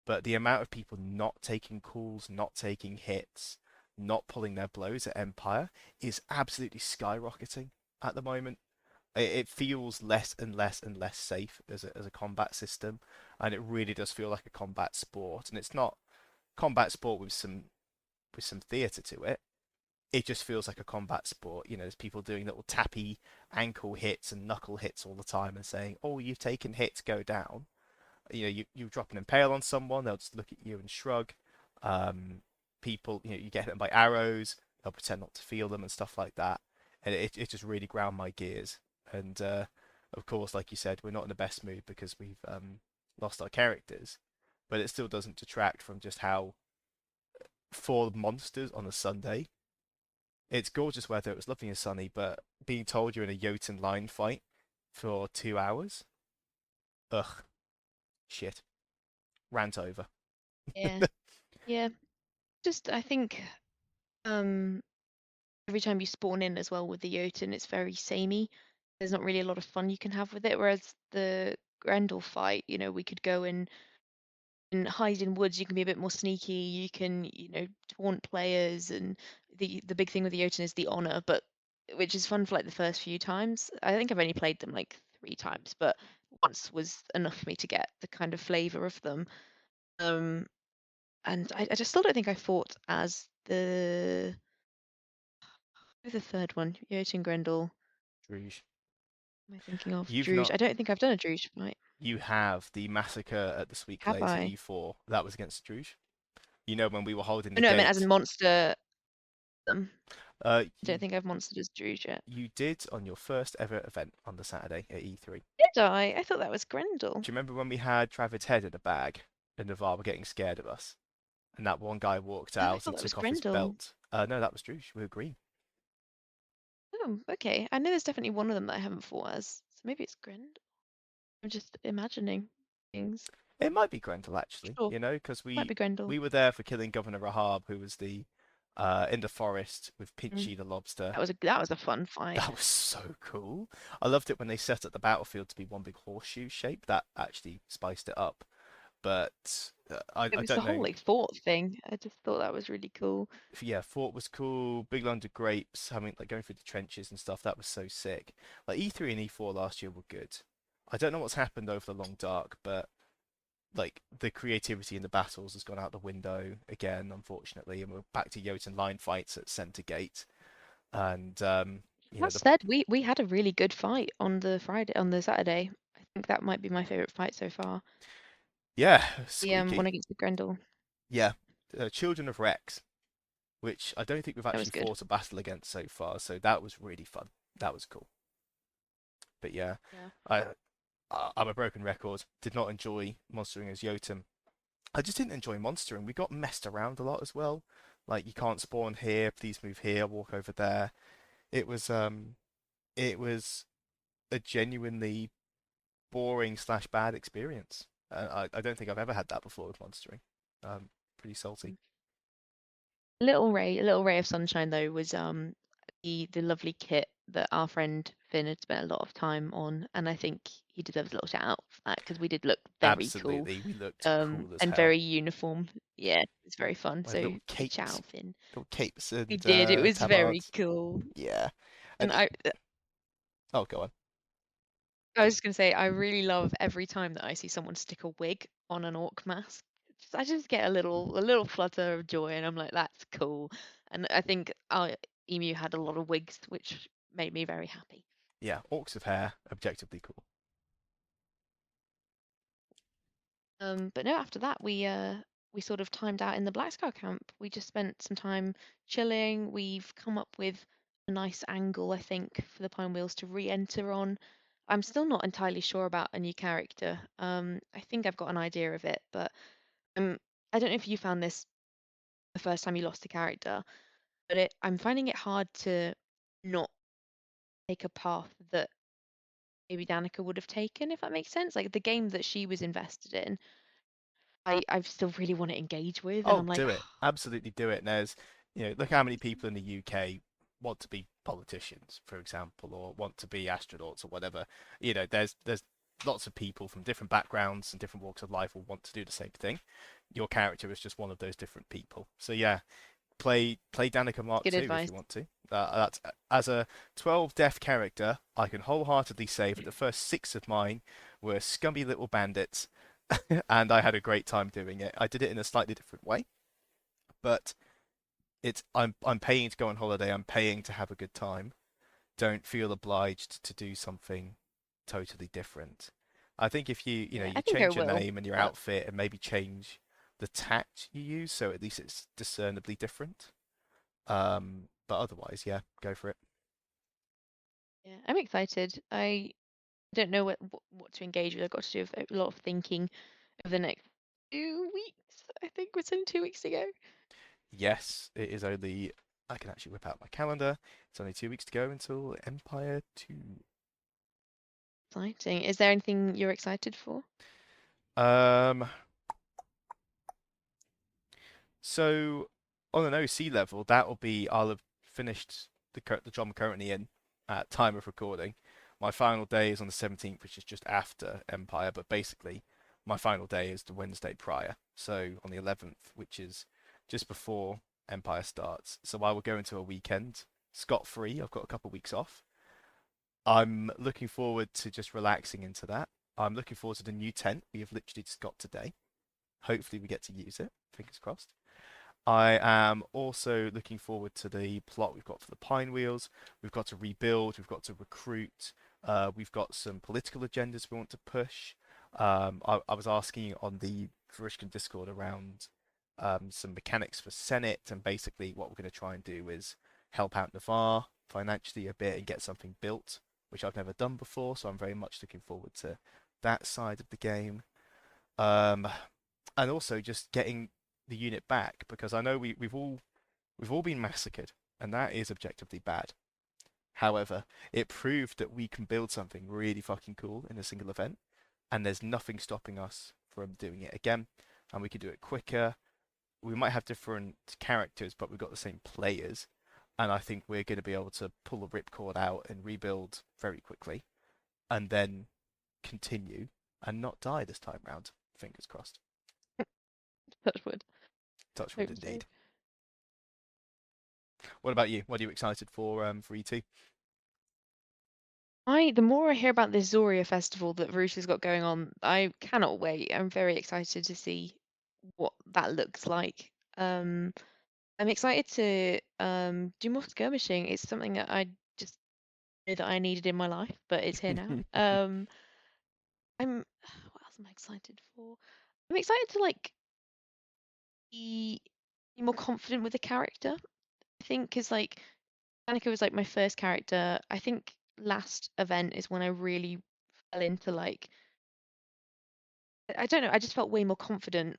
Speaker 1: But the amount of people not taking calls, not taking hits, not pulling their blows at Empire is absolutely skyrocketing at the moment. It feels less and less and less safe as a combat system, and it really does feel like a combat sport. And it's not combat sport with some theatre to it. It just feels like a combat sport. You know, there's people doing little tappy ankle hits and knuckle hits all the time and saying, "Oh, you've taken hits, go down." You know, you drop an impale on someone, they'll just look at you and shrug. People, you know, you get hit by arrows, they'll pretend not to feel them and stuff like that, and it just really ground my gears. And of course, like you said, we're not in the best mood because we've lost our characters, but it still doesn't detract from just how for monsters on a Sunday, it's gorgeous weather. It was lovely and sunny, but being told you're in a Jotun line fight for 2 hours, ugh, shit, rant over.
Speaker 2: Yeah, yeah. Just I think um every time you spawn in as well with the Jotun, it's very samey. There's not really a lot of fun you can have with it. Whereas the Grendel fight, we could go and hide in woods. You can be a bit more sneaky. You can, taunt players, and the big thing with the Jotun is the honor, but which is fun for like the first few times. I think I've only played them like 3 times, but once was enough for me to get the kind of flavor of them. Um, and I just still don't think I fought as the third one, Jotun Grendel.
Speaker 1: Druge.
Speaker 2: Am I thinking of
Speaker 1: You've
Speaker 2: Druge?
Speaker 1: not.
Speaker 2: I don't think I've done a Druge fight.
Speaker 1: You have the massacre at the Sweet
Speaker 2: Have
Speaker 1: Clays at
Speaker 2: I?
Speaker 1: E4. That was against Druge. You know when we were holding
Speaker 2: Oh,
Speaker 1: the
Speaker 2: no, I meant as in
Speaker 1: gate.
Speaker 2: monster them.
Speaker 1: Uh,
Speaker 2: I don't
Speaker 1: you
Speaker 2: think I've monstered as Druge yet.
Speaker 1: you did on your first ever event on the Saturday at E3.
Speaker 2: Did I? I thought that was Grendel.
Speaker 1: Do you remember when we had Travid's head in a bag and Navarre were getting scared of us? And that one guy walked
Speaker 2: Oh, I
Speaker 1: out
Speaker 2: thought
Speaker 1: and
Speaker 2: that was
Speaker 1: took off his
Speaker 2: Grendel.
Speaker 1: belt. No, that was Druge. We were green.
Speaker 2: Oh, okay. I know there's definitely one of them that I haven't fought as. So maybe it's Grendel. I'm just imagining things.
Speaker 1: It might be Grendel actually,
Speaker 2: Sure,
Speaker 1: you know, because
Speaker 2: might be Grendel.
Speaker 1: we were there for killing Governor Rahab, who was the in the forest with
Speaker 2: Mm.
Speaker 1: Pinchy the lobster.
Speaker 2: That was a fun fight.
Speaker 1: That was so cool. I loved it when they set up the battlefield to be one big horseshoe shape. That actually spiced it up. But
Speaker 2: It
Speaker 1: I
Speaker 2: was the
Speaker 1: don't
Speaker 2: whole
Speaker 1: know.
Speaker 2: like fort thing. I just thought that was really cool.
Speaker 1: Yeah, Fort was cool. Big Land of Grapes, having like going through the trenches and stuff. That was so sick. Like E3 and E4 last year were good. I don't know what's happened over the Long Dark, but like the creativity in the battles has gone out the window again, unfortunately, and we're back to Jotun line fights at Center Gate. And
Speaker 2: That
Speaker 1: the
Speaker 2: said, we had a really good fight on the Saturday. I think that might be my favorite fight so far.
Speaker 1: yeah,
Speaker 2: The one
Speaker 1: squeaky.
Speaker 2: against the Grendel.
Speaker 1: Yeah, Children of Rex, which I don't think we've
Speaker 2: That was
Speaker 1: actually
Speaker 2: good.
Speaker 1: fought a battle against so far. So that was really fun. That was cool. But yeah,
Speaker 2: Yeah.
Speaker 1: I I'm a broken record. Did not enjoy monstering as Jotun. I just didn't enjoy monstering. We got messed around a lot as well. Like you can't spawn here, please move here, walk over there. It was um it was a genuinely boring slash bad experience. I don't think I've ever had that before with monstering. Pretty salty.
Speaker 2: A little ray of sunshine though was the lovely kit that our friend Finn had spent a lot of time on, and I think he deserves a little shout out for that because we did look very cool,
Speaker 1: Absolutely, we looked cool as
Speaker 2: and
Speaker 1: hell.
Speaker 2: very uniform. Yeah, it's very fun.
Speaker 1: We had
Speaker 2: So big shout out, Finn.
Speaker 1: little capes
Speaker 2: We
Speaker 1: and
Speaker 2: did. It was very
Speaker 1: tabards.
Speaker 2: cool,
Speaker 1: Yeah, and
Speaker 2: and
Speaker 1: it, oh, go on.
Speaker 2: I was just gonna say I really love every time that I see someone stick a wig on an orc mask. I just get a little flutter of joy, and I'm like, that's cool. And I think our emu had a lot of wigs, which made me very happy.
Speaker 1: Yeah, orcs of hair, objectively cool.
Speaker 2: But no, after that we sort of timed out in the Black Scar camp. We just spent some time chilling. We've come up with a nice angle, I think, for the Pine Wheels to re-enter on. I'm still not entirely sure about a new character. I think I've got an idea of it, but um, I don't know if you found this the first time you lost a character, but I'm finding it hard to not take a path that maybe Danica would have taken, if that makes sense. Like the game that she was invested in, I still really want to engage with, and
Speaker 1: Oh,
Speaker 2: I'm like,
Speaker 1: do it. Absolutely do it. And there's, look how many people in the UK want to be politicians, for example, or want to be astronauts or whatever. There's lots of people from different backgrounds and different walks of life will want to do the same thing. Your character is just one of those different people. So yeah, play Danica Mark
Speaker 2: good
Speaker 1: II if
Speaker 2: advice.
Speaker 1: you want to. That's as a 12 deaf character, I can wholeheartedly say that the first six of mine were scummy little bandits, and I had a great time doing it. I did it in a slightly different way, but I'm paying to go on holiday. I'm paying to have a good time. Don't feel obliged to do something totally different. I think if
Speaker 2: Yeah, I
Speaker 1: you
Speaker 2: think I
Speaker 1: change your
Speaker 2: will,
Speaker 1: name and your
Speaker 2: but
Speaker 1: outfit and maybe change the tact you use, so at least it's discernibly different. But otherwise, yeah, go for it.
Speaker 2: yeah, I'm excited. I don't know what to engage with. I've got to do a lot of thinking over the next 2 weeks. I think it's in 2 weeks to go.
Speaker 1: Yes, it is only. I can actually whip out my calendar. It's only 2 weeks to go until Empire 2.
Speaker 2: Exciting. Is there anything you're excited for?
Speaker 1: Um, so on an OC level, that will be I'll have finished the job I'm currently in at time of recording. My final day is on the 17th, which is just after Empire, but basically my final day is the Wednesday prior. So on the 11th, which is just before Empire starts. So I will go into a weekend scot-free. I've got a couple of weeks off. I'm looking forward to just relaxing into that. I'm looking forward to the new tent we have literally just got today. Hopefully we get to use it. Fingers crossed. I am also looking forward to the plot we've got for the Pine Wheels. We've got to rebuild, we've got to recruit, we've got some political agendas we want to push. I was asking on the Fruishkin Discord around some mechanics for Senate, and basically what we're going to try and do is help out Navarre financially a bit and get something built, which I've never done before, so I'm very much looking forward to that side of the game. Um, and also just getting the unit back because I know we've all been massacred, and that is objectively bad. However, it proved that we can build something really fucking cool in a single event. and there's nothing stopping us from doing it again, and we can do it quicker. We might have different characters, but we've got the same players, and I think we're going to be able to pull the ripcord out and rebuild very quickly, and then continue and not die this time round. Fingers crossed.
Speaker 2: Touch wood.
Speaker 1: Touch wood
Speaker 2: Hope so.
Speaker 1: indeed. What about you? What are you excited for ET?
Speaker 2: The more I hear about this Zoria festival that Veruca's got going on, I cannot wait. I'm very excited to see what that looks like. I'm excited to do more skirmishing. It's something that I just knew that I needed in my life, but it's here now. I'm what else am I excited for? I'm excited to like be, be more confident with the character. I think because like Danica was like my first character. I think last event is when I really fell into like I don't know, I just felt way more confident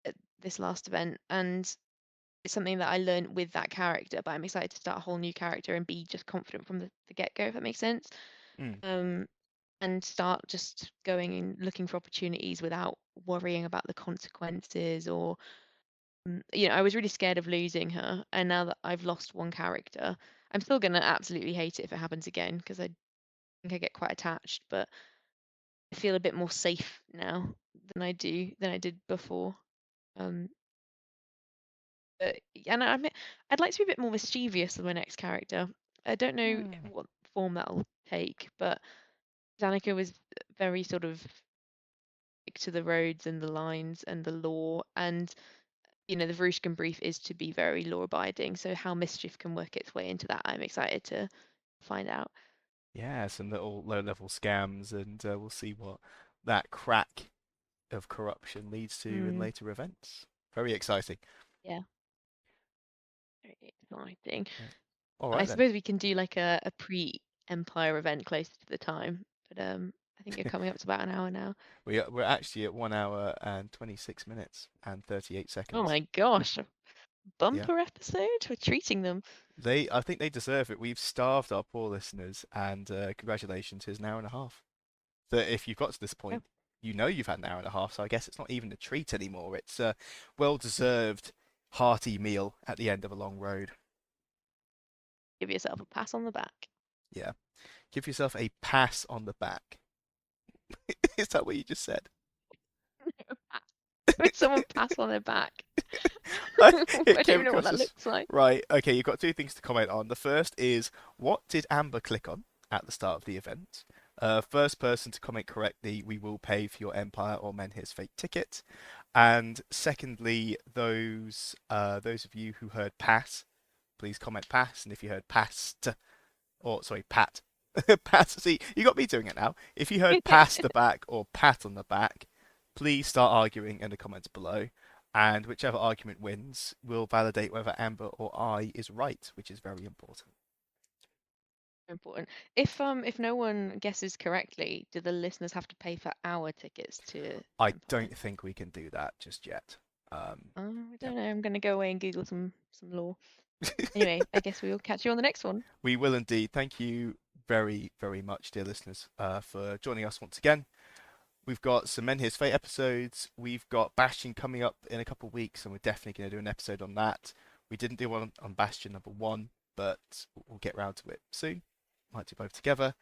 Speaker 2: at this last event, and it's something that I learned with that character, but I'm excited to start a whole new character and be just confident from the get-go, if that makes sense.
Speaker 1: Mm.
Speaker 2: Um, and start just going and looking for opportunities without worrying about the consequences or I was really scared of losing her, and now that I've lost one character, I'm still gonna absolutely hate it if it happens again because I think I get quite attached, but I feel a bit more safe now than I did before. Um, but and I'd like to be a bit more mischievous with my next character. I don't know
Speaker 1: Mm.
Speaker 2: what form that'll take, but Danica was very sort of stick to the roads and the lines and the law, and the Varushkan brief is to be very law abiding. So how mischief can work its way into that, I'm excited to find out.
Speaker 1: Yeah, some little low-level scams, and we'll see what that crack of corruption leads to in
Speaker 2: Mm,
Speaker 1: later events. Very exciting.
Speaker 2: yeah, very exciting.
Speaker 1: Right. All
Speaker 2: I
Speaker 1: right then.
Speaker 2: suppose we can do like a pre-Empire event closer to the time, but I think you're coming up to about an hour now.
Speaker 1: We're actually at 1 hour and 26 minutes and 38
Speaker 2: Oh
Speaker 1: seconds.
Speaker 2: my gosh, a
Speaker 1: Yeah.
Speaker 2: bumper episode. We're treating them.
Speaker 1: I think they deserve it. We've starved our poor listeners, and congratulations, here's an hour and a half. That if you've got to this
Speaker 2: Oh,
Speaker 1: point, you know you've had an hour and a half, so I guess it's not even a treat anymore. It's a well-deserved, hearty meal at the end of a long road.
Speaker 2: give yourself a pass on the back.
Speaker 1: Yeah. Give yourself a pass on the back. Is that what you just said?
Speaker 2: Would someone pass on their back?
Speaker 1: It
Speaker 2: I don't
Speaker 1: came
Speaker 2: even know what
Speaker 1: across
Speaker 2: that
Speaker 1: as
Speaker 2: looks like.
Speaker 1: right. Okay, you've got two things to comment on. The first is what did Amber click on at the start of the event? First person to comment correctly, we will pay for your Empire or Menhir's Fate ticket. And secondly, those of you who heard pass, please comment pass. And if you heard passed, or sorry, pat, pat. See, you got me doing it now. If you heard pass the back or pat on the back, please start arguing in the comments below. And whichever argument wins will validate whether Amber or I is right, which is very important.
Speaker 2: Important. If no one guesses correctly, do the listeners have to pay for our tickets to
Speaker 1: I
Speaker 2: Empire?
Speaker 1: don't think we can do that just yet.
Speaker 2: I
Speaker 1: Yeah.
Speaker 2: don't know. I'm gonna go away and Google some law. Anyway, I guess we'll catch you on the next one.
Speaker 1: We will indeed. Thank you very, very much, dear listeners, for joining us once again. We've got some Men Here's Fate episodes. We've got Bastion coming up in a couple of weeks, and we're definitely going to do an episode on that. We didn't do one on Bastion number one, but we'll get round to it soon. Might do both together.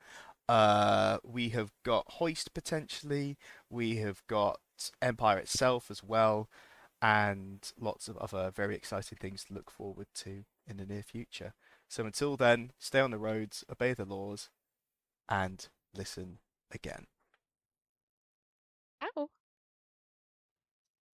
Speaker 1: We have got Hoist potentially. We have got Empire itself as well, and lots of other very exciting things to look forward to in the near future. So until then, stay on the roads, obey the laws, and listen again.
Speaker 2: Ow.